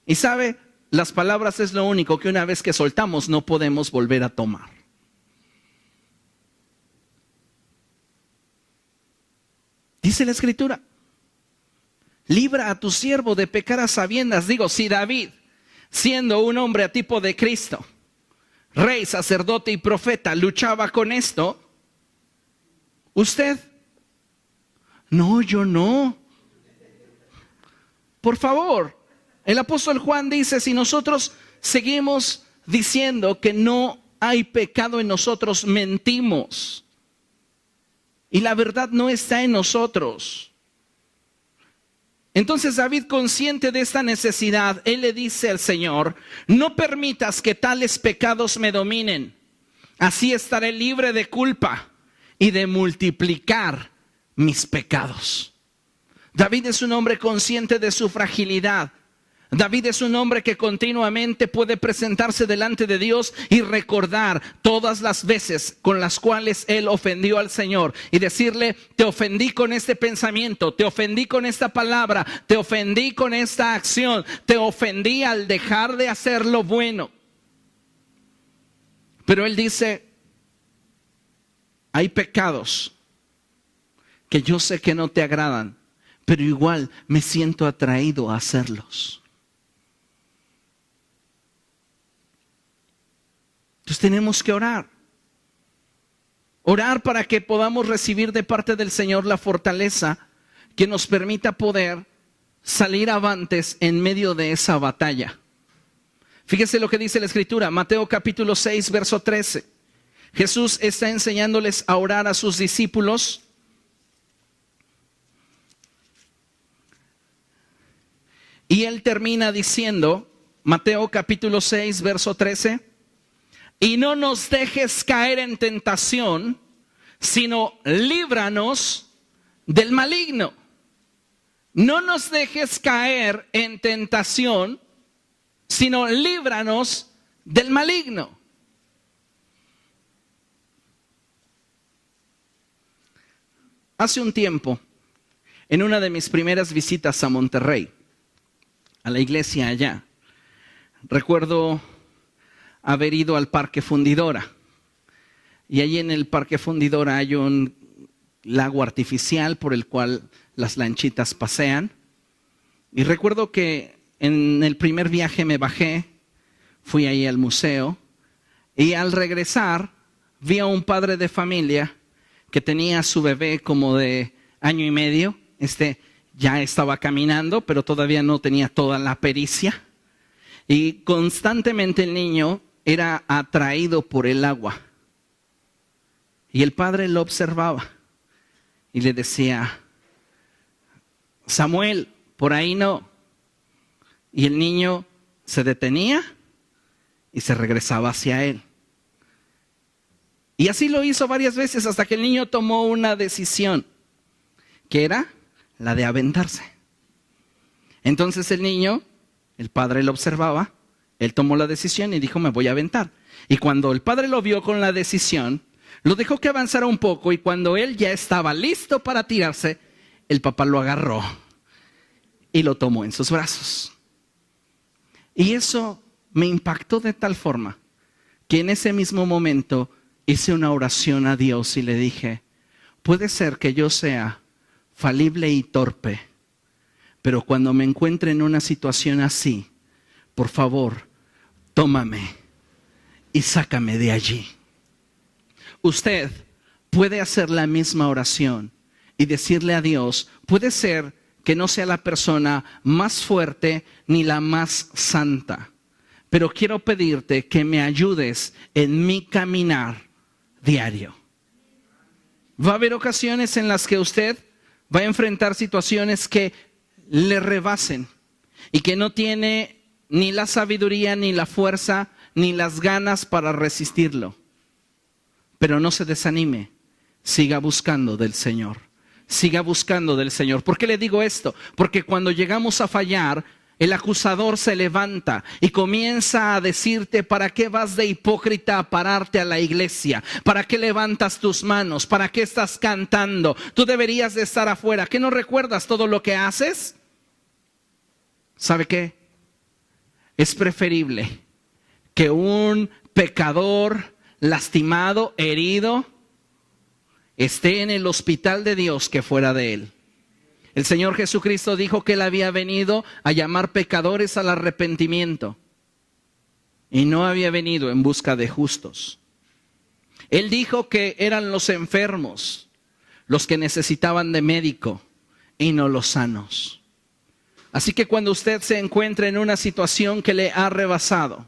Y sabe, las palabras es lo único que una vez que soltamos no podemos volver a tomar. Dice la Escritura: libra a tu siervo de pecar a sabiendas. Digo, si David, siendo un hombre a tipo de Cristo, rey, sacerdote y profeta, luchaba con esto, ¿usted? No, yo no. Por favor. El apóstol Juan dice: si nosotros seguimos diciendo que no hay pecado en nosotros, mentimos. Y la verdad no está en nosotros. Entonces David, consciente de esta necesidad, él le dice al Señor: no permitas que tales pecados me dominen. Así estaré libre de culpa y de multiplicar mis pecados. David es un hombre consciente de su fragilidad. David es un hombre que continuamente puede presentarse delante de Dios y recordar todas las veces con las cuales él ofendió al Señor y decirle: te ofendí con este pensamiento, te ofendí con esta palabra, te ofendí con esta acción, te ofendí al dejar de hacer lo bueno. Pero él dice: hay pecados que yo sé que no te agradan, pero igual me siento atraído a hacerlos. Entonces tenemos que orar. Orar para que podamos recibir de parte del Señor la fortaleza que nos permita poder salir avantes en medio de esa batalla. Fíjese lo que dice la Escritura, Mateo capítulo 6, verso 13. Jesús está enseñándoles a orar a sus discípulos. Y él termina diciendo, Mateo capítulo 6, verso 13. Y no nos dejes caer en tentación, sino líbranos del maligno. No nos dejes caer en tentación, sino líbranos del maligno. Hace un tiempo, en una de mis primeras visitas a Monterrey, a la iglesia allá, recuerdo haber ido al Parque Fundidora. Y allí en el Parque Fundidora hay un lago artificial por el cual las lanchitas pasean. Y recuerdo que en el primer viaje me bajé, fui ahí al museo y al regresar vi a un padre de familia que tenía a su bebé como de 1.5 años. Ya estaba caminando, pero todavía no tenía toda la pericia. Y constantemente el niño era atraído por el agua. Y el padre lo observaba y le decía: Samuel, por ahí no. Y el niño se detenía y se regresaba hacia él. Y así lo hizo varias veces hasta que el niño tomó una decisión, que era la de aventarse. Entonces el niño, el padre lo observaba, él tomó la decisión y dijo: me voy a aventar. Y cuando el padre lo vio con la decisión, lo dejó que avanzara un poco, y cuando él ya estaba listo para tirarse, el papá lo agarró y lo tomó en sus brazos. Y eso me impactó de tal forma que en ese mismo momento hice una oración a Dios y le dije: puede ser que yo sea falible y torpe, pero cuando me encuentre en una situación así, por favor, tómame y sácame de allí. Usted puede hacer la misma oración y decirle a Dios: puede ser que no sea la persona más fuerte ni la más santa, pero quiero pedirte que me ayudes en mi caminar diario. Va a haber ocasiones en las que usted va a enfrentar situaciones que le rebasen y que no tiene ni la sabiduría, ni la fuerza, ni las ganas para resistirlo. Pero no se desanime, siga buscando del Señor. Siga buscando del Señor. ¿Por qué le digo esto? Porque cuando llegamos a fallar, el acusador se levanta y comienza a decirte: ¿para qué vas de hipócrita a pararte a la iglesia? ¿Para qué levantas tus manos? ¿Para qué estás cantando? Tú deberías de estar afuera. ¿Qué no recuerdas todo lo que haces? ¿Sabe qué? Es preferible que un pecador lastimado, herido, esté en el hospital de Dios que fuera de él. El Señor Jesucristo dijo que Él había venido a llamar pecadores al arrepentimiento y no había venido en busca de justos. Él dijo que eran los enfermos los que necesitaban de médico y no los sanos. Así que cuando usted se encuentre en una situación que le ha rebasado,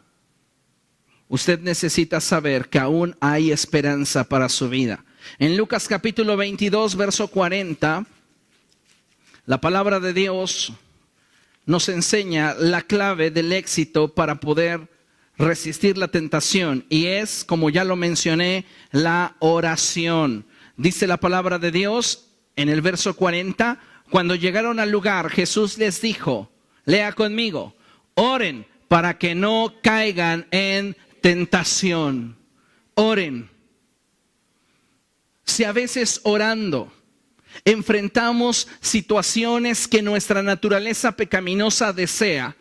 usted necesita saber que aún hay esperanza para su vida. En Lucas capítulo 22, verso 40, la palabra de Dios nos enseña la clave del éxito para poder resistir la tentación. Y es, como ya lo mencioné, la oración. Dice la palabra de Dios en el verso 40, cuando llegaron al lugar, Jesús les dijo, lea conmigo: oren para que no caigan en tentación. Oren. Si a veces orando enfrentamos situaciones que nuestra naturaleza pecaminosa desea,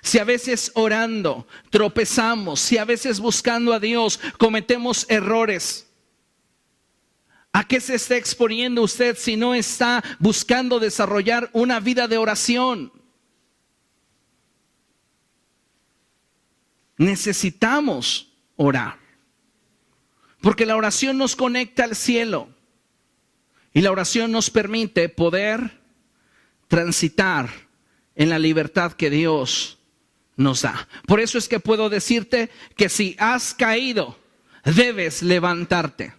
si a veces orando tropezamos, si a veces buscando a Dios cometemos errores, ¿a qué se está exponiendo usted si no está buscando desarrollar una vida de oración? Necesitamos orar, porque la oración nos conecta al cielo y la oración nos permite poder transitar en la libertad que Dios nos da. Por eso es que puedo decirte que si has caído, debes levantarte.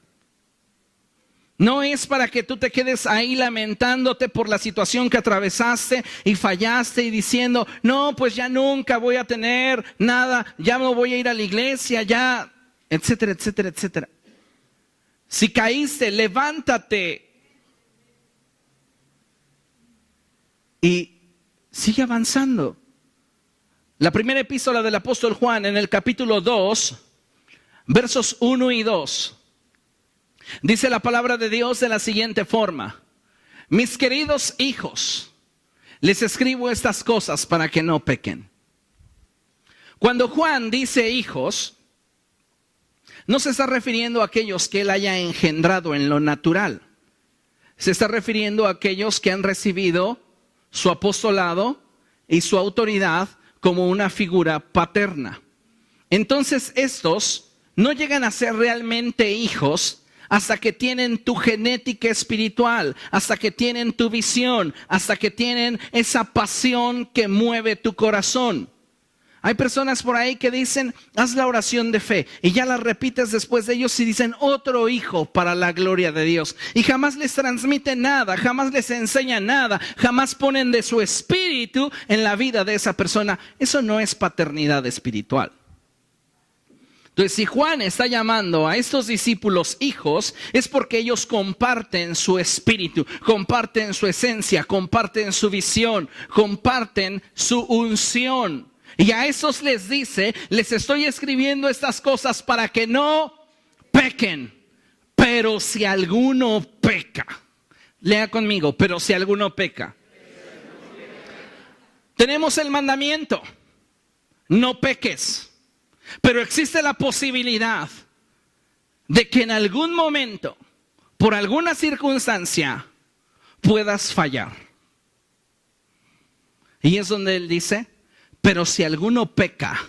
No es para que tú te quedes ahí lamentándote por la situación que atravesaste y fallaste y diciendo: no, pues ya nunca voy a tener nada, ya no voy a ir a la iglesia, ya, etcétera, etcétera, etcétera. Si caíste, levántate y sigue avanzando. La primera epístola del apóstol Juan, en el capítulo 2, versos 1 y 2, dice la palabra de Dios de la siguiente forma: mis queridos hijos, les escribo estas cosas para que no pequen. Cuando Juan dice hijos, no se está refiriendo a aquellos que él haya engendrado en lo natural, se está refiriendo a aquellos que han recibido su apostolado y su autoridad como una figura paterna. Entonces estos no llegan a ser realmente hijos hasta que tienen tu genética espiritual, hasta que tienen tu visión, hasta que tienen esa pasión que mueve tu corazón. Hay personas por ahí que dicen, haz la oración de fe, y ya la repites después de ellos y dicen, otro hijo para la gloria de Dios. Y jamás les transmiten nada, jamás les enseñan nada, jamás ponen de su espíritu en la vida de esa persona. Eso no es paternidad espiritual. Entonces, si Juan está llamando a estos discípulos hijos, es porque ellos comparten su espíritu, comparten su esencia, comparten su visión, comparten su unción. Y a esos les dice, les estoy escribiendo estas cosas para que no pequen. Pero si alguno peca, lea conmigo, pero si alguno peca. Tenemos el mandamiento, no peques. Pero existe la posibilidad de que en algún momento, por alguna circunstancia, puedas fallar. Y es donde él dice, pero si alguno peca,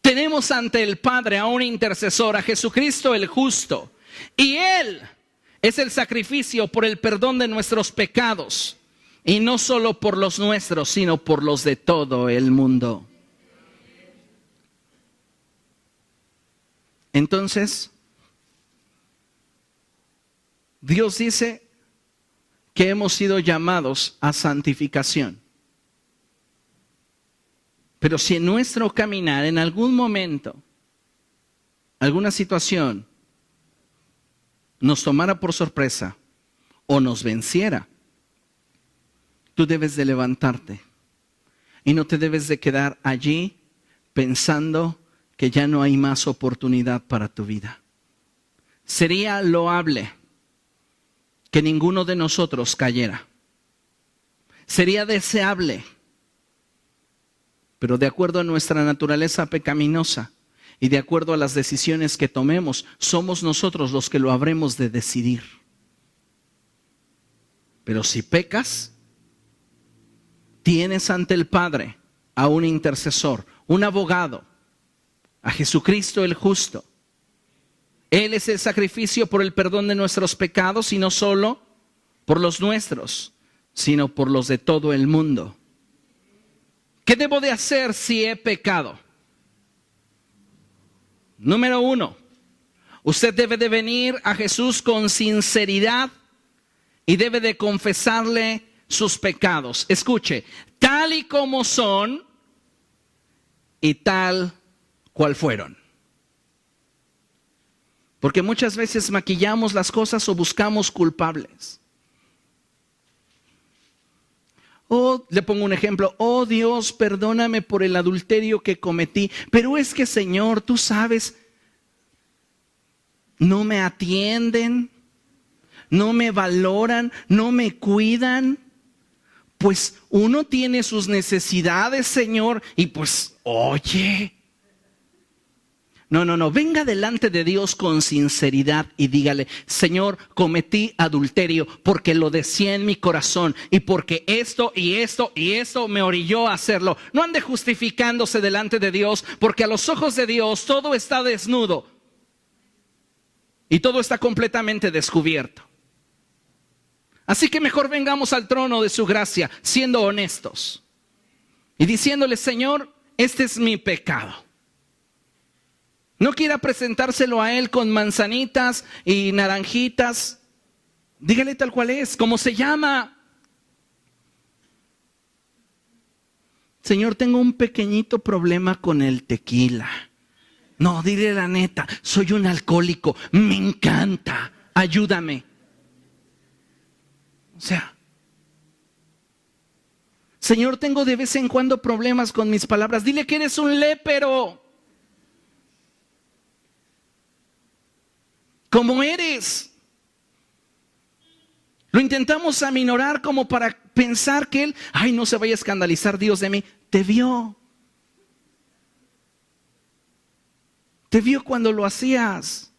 tenemos ante el Padre a un intercesor, a Jesucristo el justo. Y Él es el sacrificio por el perdón de nuestros pecados. Y no solo por los nuestros, sino por los de todo el mundo. Entonces, Dios dice que hemos sido llamados a santificación. Pero si en nuestro caminar, en algún momento, alguna situación nos tomara por sorpresa o nos venciera, tú debes de levantarte y no te debes de quedar allí pensando que ya no hay más oportunidad para tu vida. Sería loable que ninguno de nosotros cayera. Sería deseable, pero de acuerdo a nuestra naturaleza pecaminosa y de acuerdo a las decisiones que tomemos, somos nosotros los que lo habremos de decidir. Pero si pecas, tienes ante el Padre a un intercesor, un abogado, a Jesucristo el justo. Él es el sacrificio por el perdón de nuestros pecados y no solo por los nuestros, sino por los de todo el mundo. ¿Qué debo de hacer si he pecado? Número 1, usted debe de venir a Jesús con sinceridad y debe de confesarle sus pecados. Escuche, tal y como son y tal cual fueron. Porque muchas veces maquillamos las cosas o buscamos culpables. Le pongo un ejemplo. Oh Dios, perdóname por el adulterio que cometí. Pero es que, Señor, tú sabes, no me atienden, no me valoran, no me cuidan. Pues uno tiene sus necesidades, Señor, y pues, oye. No, venga delante de Dios con sinceridad y dígale, Señor, cometí adulterio porque lo decía en mi corazón y porque esto y esto y esto me orilló a hacerlo. No ande justificándose delante de Dios, porque a los ojos de Dios todo está desnudo y todo está completamente descubierto. Así que mejor vengamos al trono de su gracia siendo honestos y diciéndole, Señor, este es mi pecado. No quiera presentárselo a Él con manzanitas y naranjitas. Dígale tal cual es, como se llama. Señor, tengo un pequeñito problema con el tequila. No, dile la neta, soy un alcohólico, me encanta, ayúdame. O sea, Señor, tengo de vez en cuando problemas con mis palabras. Dile que eres un lépero. Como eres. Lo intentamos aminorar como para pensar que Él, ay, no se vaya a escandalizar Dios de mí. Te vio. Te vio cuando lo hacías.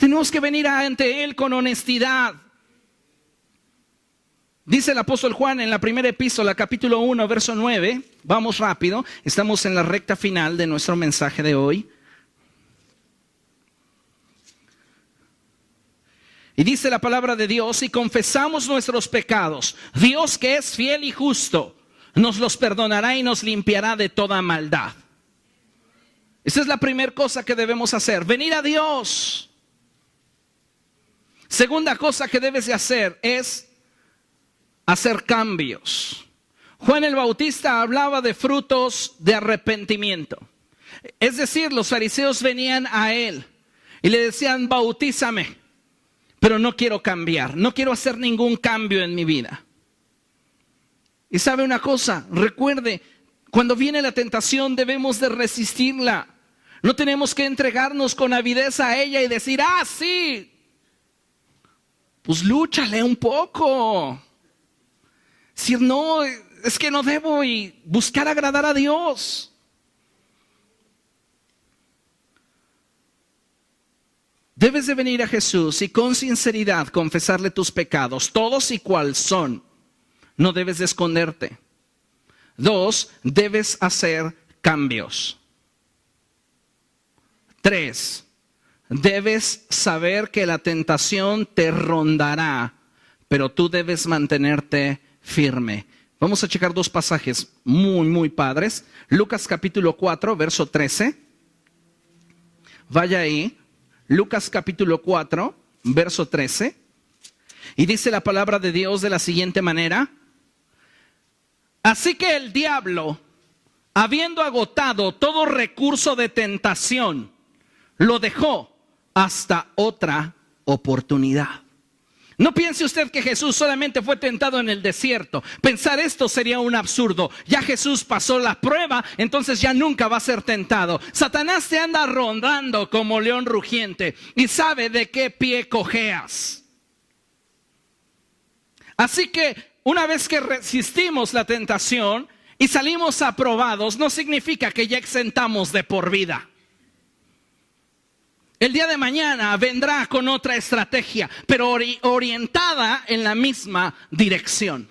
Tenemos que venir ante Él con honestidad. Dice el apóstol Juan en la primera epístola, capítulo 1, verso 9. Vamos rápido, estamos en la recta final de nuestro mensaje de hoy. Y dice la palabra de Dios: si confesamos nuestros pecados, Dios, que es fiel y justo, nos los perdonará y nos limpiará de toda maldad. Esa es la primera cosa que debemos hacer, venir a Dios. Segunda cosa que debes de hacer es hacer cambios. Juan el Bautista hablaba de frutos de arrepentimiento. Es decir, los fariseos venían a él y le decían: bautízame, pero no quiero cambiar, no quiero hacer ningún cambio en mi vida. Y sabe una cosa, recuerde, cuando viene la tentación debemos de resistirla. No tenemos que entregarnos con avidez a ella y decir: ah, sí, pues lúchale un poco. Decir: no, es que no debo, y buscar agradar a Dios. Debes de venir a Jesús y con sinceridad confesarle tus pecados, todos y cual son. No debes de esconderte. 2, debes hacer cambios. 3, debes saber que la tentación te rondará, pero tú debes mantenerte firme. Vamos a checar 2 pasajes muy padres. Lucas capítulo 4, verso 13. Vaya ahí. Lucas capítulo 4, verso 13. Y dice la palabra de Dios de la siguiente manera: así que el diablo, habiendo agotado todo recurso de tentación, lo dejó hasta otra oportunidad. No piense usted que Jesús solamente fue tentado en el desierto. Pensar esto sería un absurdo. Ya Jesús pasó la prueba, entonces ya nunca va a ser tentado. Satanás te anda rondando como león rugiente y sabe de qué pie cojeas. Así que una vez que resistimos la tentación y salimos aprobados, no significa que ya exentamos de por vida. El día de mañana vendrá con otra estrategia, pero orientada en la misma dirección.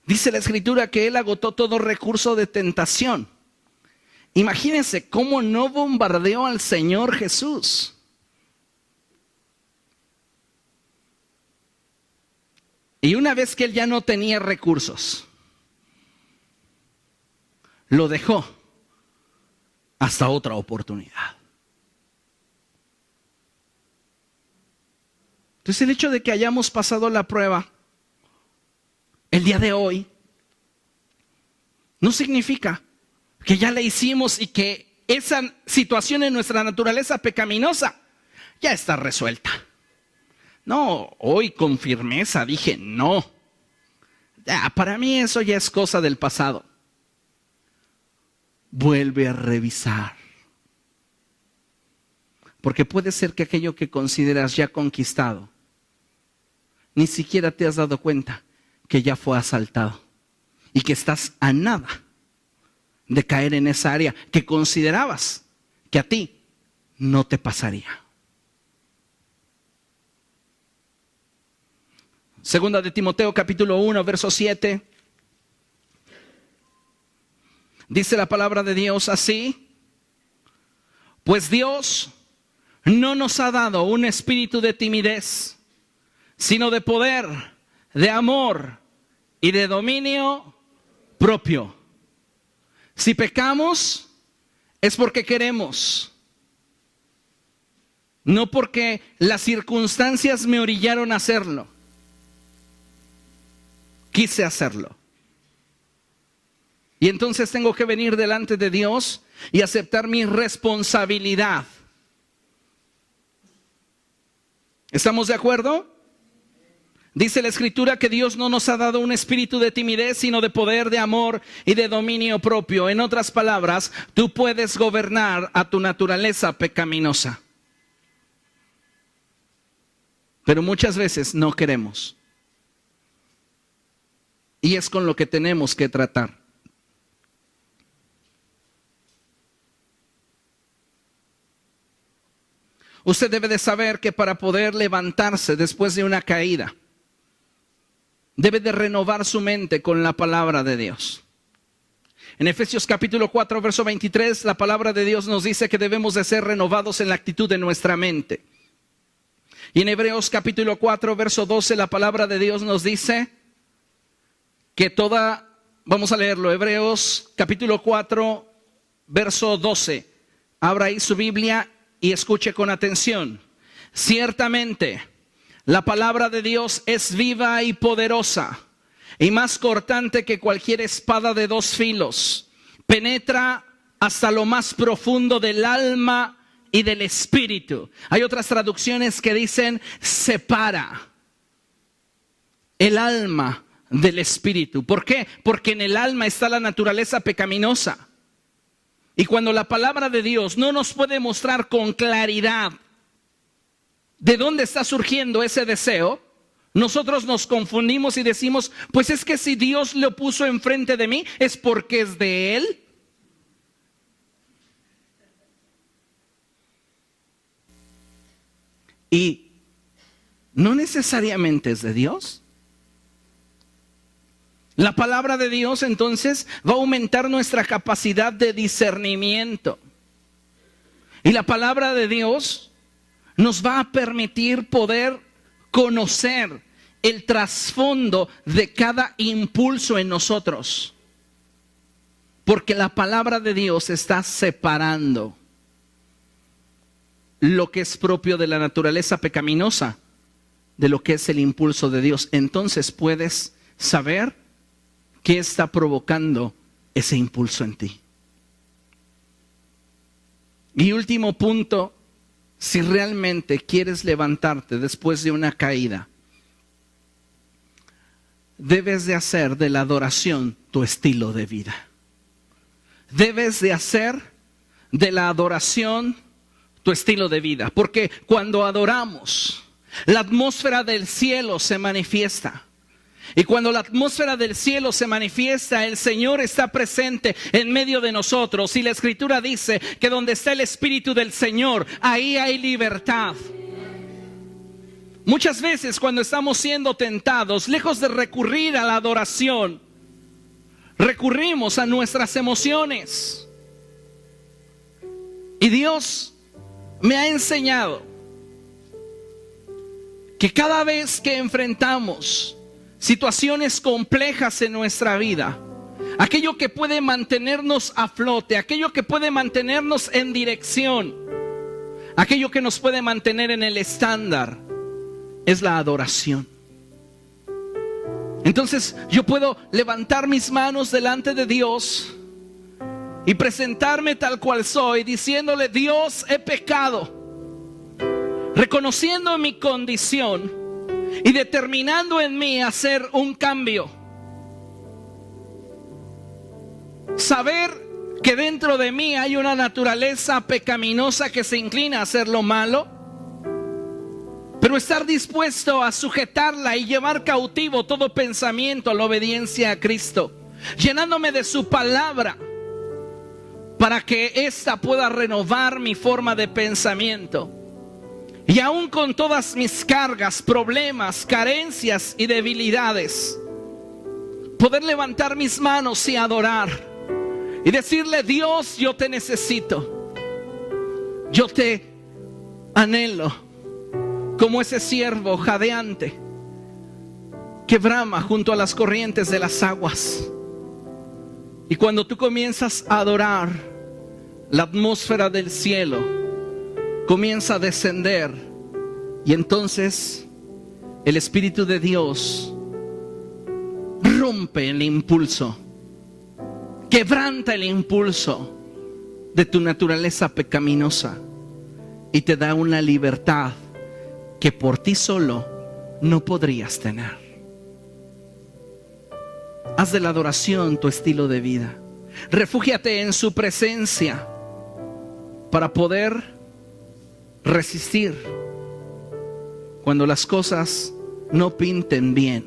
Dice la Escritura que Él agotó todo recurso de tentación. Imagínense cómo no bombardeó al Señor Jesús. Y una vez que Él ya no tenía recursos, lo dejó hasta otra oportunidad. Entonces el hecho de que hayamos pasado la prueba el día de hoy no significa que ya la hicimos y que esa situación en nuestra naturaleza pecaminosa ya está resuelta. No, hoy con firmeza dije no. Ya, para mí eso ya es cosa del pasado. Vuelve a revisar. Porque puede ser que aquello que consideras ya conquistado, ni siquiera te has dado cuenta que ya fue asaltado y que estás a nada de caer en esa área que considerabas que a ti no te pasaría. Segunda de Timoteo capítulo 1, verso 7. Dice la palabra de Dios así: pues Dios no nos ha dado un espíritu de timidez, sino de poder, de amor y de dominio propio. Si pecamos, es porque queremos, no porque las circunstancias me orillaron a hacerlo. Quise hacerlo. Y entonces tengo que venir delante de Dios y aceptar mi responsabilidad. ¿Estamos de acuerdo? Dice la Escritura que Dios no nos ha dado un espíritu de timidez, sino de poder, de amor y de dominio propio. En otras palabras, tú puedes gobernar a tu naturaleza pecaminosa. Pero muchas veces no queremos. Y es con lo que tenemos que tratar. Usted debe de saber que para poder levantarse después de una caída, debe de renovar su mente con la palabra de Dios. En Efesios capítulo 4, verso 23, la palabra de Dios nos dice que debemos de ser renovados en la actitud de nuestra mente. Y en Hebreos capítulo 4, verso 12, la palabra de Dios nos dice que vamos a leerlo, Hebreos capítulo 4, verso 12. Abra ahí su Biblia y escuche con atención. Ciertamente, la palabra de Dios es viva y poderosa, y más cortante que cualquier espada de dos filos. Penetra hasta lo más profundo del alma y del espíritu. Hay otras traducciones que dicen separa el alma del espíritu. ¿Por qué? Porque en el alma está la naturaleza pecaminosa. Y cuando la palabra de Dios no nos puede mostrar con claridad de dónde está surgiendo ese deseo, nosotros nos confundimos y decimos, pues es que si Dios lo puso enfrente de mí, es porque es de Él. Y no necesariamente es de Dios. La palabra de Dios entonces va a aumentar nuestra capacidad de discernimiento. Y la palabra de Dios nos va a permitir poder conocer el trasfondo de cada impulso en nosotros. Porque la palabra de Dios está separando lo que es propio de la naturaleza pecaminosa de lo que es el impulso de Dios. Entonces puedes saber qué está provocando ese impulso en ti. Y último punto, si realmente quieres levantarte después de una caída, debes de hacer de la adoración tu estilo de vida. Debes de hacer de la adoración tu estilo de vida. Porque cuando adoramos, la atmósfera del cielo se manifiesta. Y cuando la atmósfera del cielo se manifiesta, el Señor está presente en medio de nosotros. Y la Escritura dice que donde está el Espíritu del Señor, ahí hay libertad. Muchas veces cuando estamos siendo tentados, lejos de recurrir a la adoración, recurrimos a nuestras emociones. Y Dios me ha enseñado que cada vez que enfrentamos situaciones complejas en nuestra vida, aquello que puede mantenernos a flote, aquello que puede mantenernos en dirección, aquello que nos puede mantener en el estándar, es la adoración. Entonces yo puedo levantar mis manos delante de Dios y presentarme tal cual soy, diciéndole: Dios, he pecado, reconociendo mi condición y determinando en mí hacer un cambio. Saber que dentro de mí hay una naturaleza pecaminosa que se inclina a hacer lo malo, pero estar dispuesto a sujetarla y llevar cautivo todo pensamiento a la obediencia a Cristo, llenándome de su palabra para que ésta pueda renovar mi forma de pensamiento. Y aún con todas mis cargas, problemas, carencias y debilidades, poder levantar mis manos y adorar y decirle: Dios, yo te necesito, yo te anhelo, como ese ciervo jadeante que brama junto a las corrientes de las aguas. Y cuando tú comienzas a adorar, la atmósfera del cielo comienza a descender, y entonces el Espíritu de Dios rompe el impulso, quebranta el impulso de tu naturaleza pecaminosa y te da una libertad que por ti solo no podrías tener. Haz de la adoración tu estilo de vida. Refúgiate en su presencia para poder resistir cuando las cosas no pinten bien.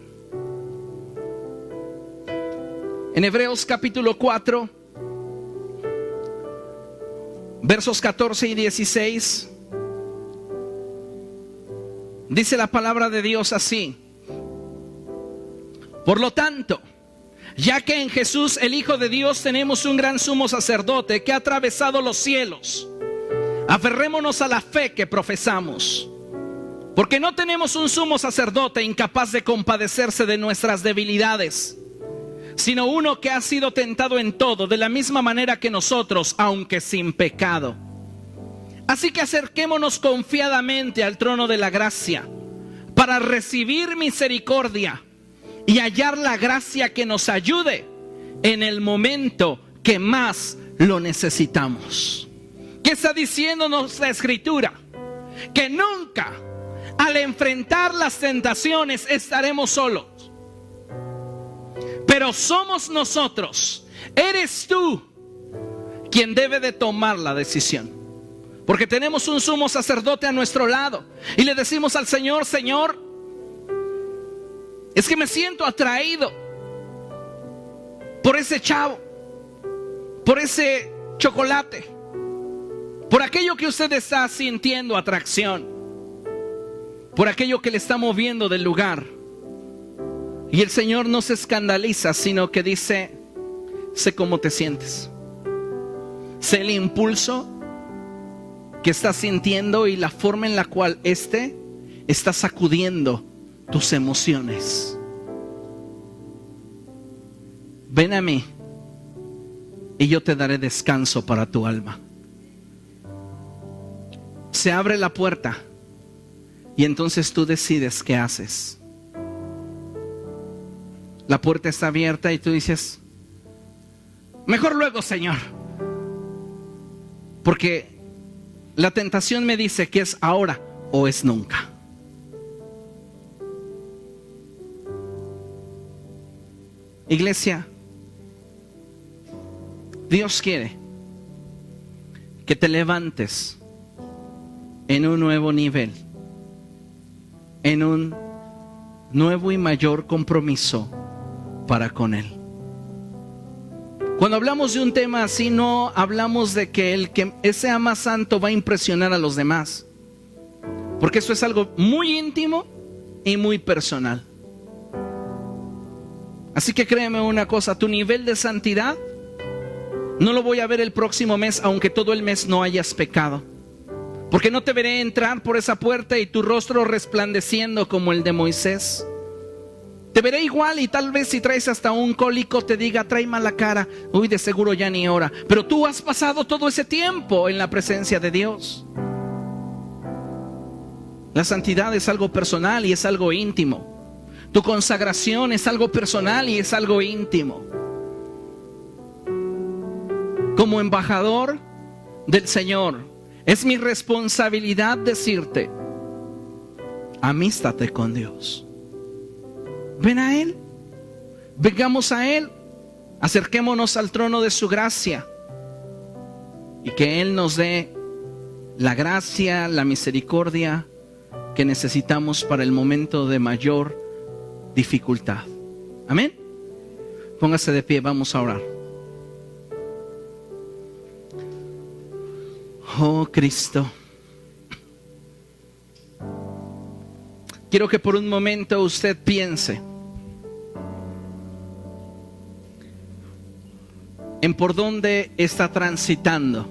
En Hebreos capítulo 4, versos 14 y 16, Dice la palabra de Dios así: por lo tanto, ya que en Jesús, el Hijo de Dios, tenemos un gran sumo sacerdote que ha atravesado los cielos, aferrémonos a la fe que profesamos. Porque no tenemos un sumo sacerdote incapaz de compadecerse de nuestras debilidades, sino uno que ha sido tentado en todo, de la misma manera que nosotros, aunque sin pecado. Así que acerquémonos confiadamente al trono de la gracia, para recibir misericordia y hallar la gracia que nos ayude en el momento que más lo necesitamos. ¿Qué está diciéndonos la Escritura? Que nunca al enfrentar las tentaciones estaremos solos. Pero somos nosotros, eres tú quien debe de tomar la decisión. Porque tenemos un sumo sacerdote a nuestro lado y le decimos al Señor: Señor, es que me siento atraído por ese chavo, por ese chocolate, por aquello que usted está sintiendo atracción, por aquello que le está moviendo del lugar. Y el Señor no se escandaliza, sino que dice: sé cómo te sientes, sé el impulso que estás sintiendo y la forma en la cual está sacudiendo tus emociones. Ven a mí y yo te daré descanso para tu alma. Se abre la puerta y entonces tú decides qué haces. La puerta está abierta y tú dices: mejor luego, Señor, porque la tentación me dice que es ahora o es nunca. Iglesia, Dios quiere que te levantes en un nuevo nivel, en un nuevo y mayor compromiso para con Él. Cuando hablamos de un tema así, no hablamos de que el que sea más santo va a impresionar a los demás, porque eso es algo muy íntimo y muy personal. Así que créeme una cosa: tu nivel de santidad no lo voy a ver el próximo mes, aunque todo el mes no hayas pecado, porque no te veré entrar por esa puerta y tu rostro resplandeciendo como el de Moisés. Te veré igual, y tal vez si traes hasta un cólico te diga: trae mala cara, uy, de seguro ya ni ora. Pero tú has pasado todo ese tiempo en la presencia de Dios. La santidad es algo personal y es algo íntimo. Tu consagración es algo personal y es algo íntimo. Como embajador del Señor, es mi responsabilidad decirte: amístate con Dios. Ven a Él, vengamos a Él, acerquémonos al trono de su gracia y que Él nos dé la gracia, la misericordia que necesitamos para el momento de mayor dificultad. Amén. Póngase de pie, vamos a orar. Oh Cristo, quiero que por un momento usted piense en por dónde está transitando.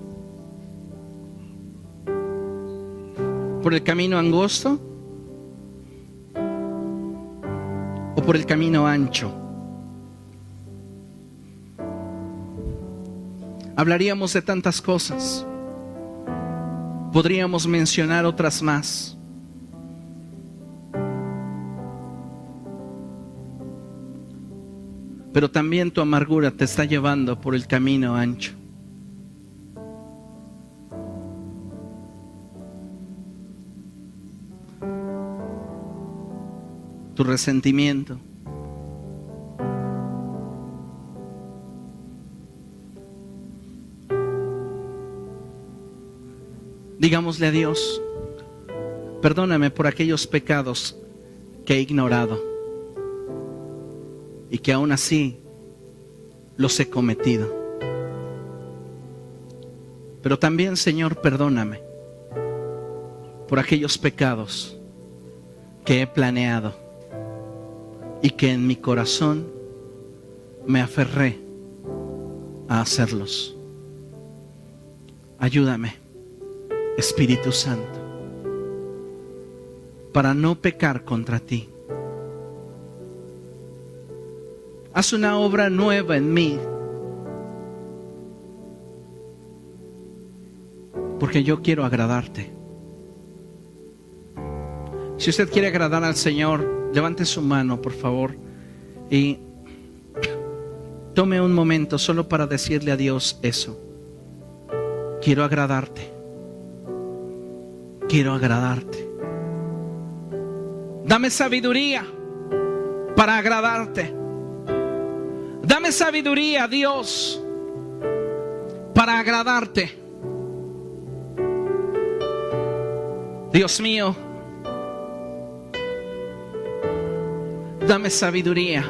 ¿Por el camino angosto o por el camino ancho? Hablaríamos de tantas cosas. Podríamos mencionar otras más. Pero también tu amargura te está llevando por el camino ancho. Tu resentimiento. Digámosle a Dios: perdóname por aquellos pecados que he ignorado y que aún así los he cometido. Pero también, Señor, perdóname por aquellos pecados que he planeado y que en mi corazón me aferré a hacerlos. Ayúdame, Espíritu Santo, para no pecar contra ti. Haz una obra nueva en mí, porque yo quiero agradarte. Si usted quiere agradar al Señor, levante su mano, por favor, y tome un momento solo para decirle a Dios eso. Quiero agradarte. Quiero agradarte. Dame sabiduría para agradarte. Dame sabiduría, Dios, para agradarte. Dios mío, dame sabiduría.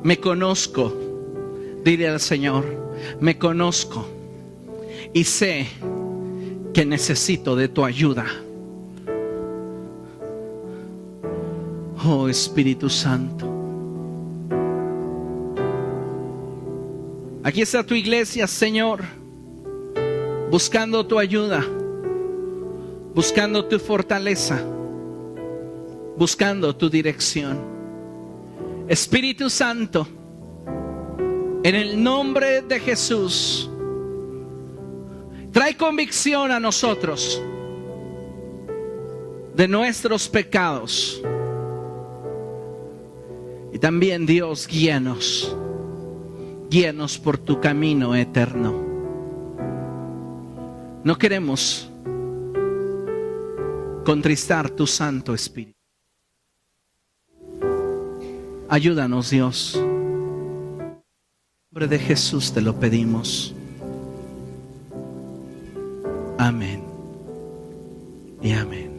Me conozco, dile al Señor, me conozco y sé que necesito de tu ayuda. Oh Espíritu Santo, aquí está tu iglesia, Señor, buscando tu ayuda, buscando tu fortaleza, buscando tu dirección. Espíritu Santo, en el nombre de Jesús, trae convicción a nosotros de nuestros pecados. Y también, Dios, guíanos por tu camino eterno. No queremos contristar tu Santo Espíritu. Ayúdanos, Dios. En el nombre de Jesús te lo pedimos. Amén y amén.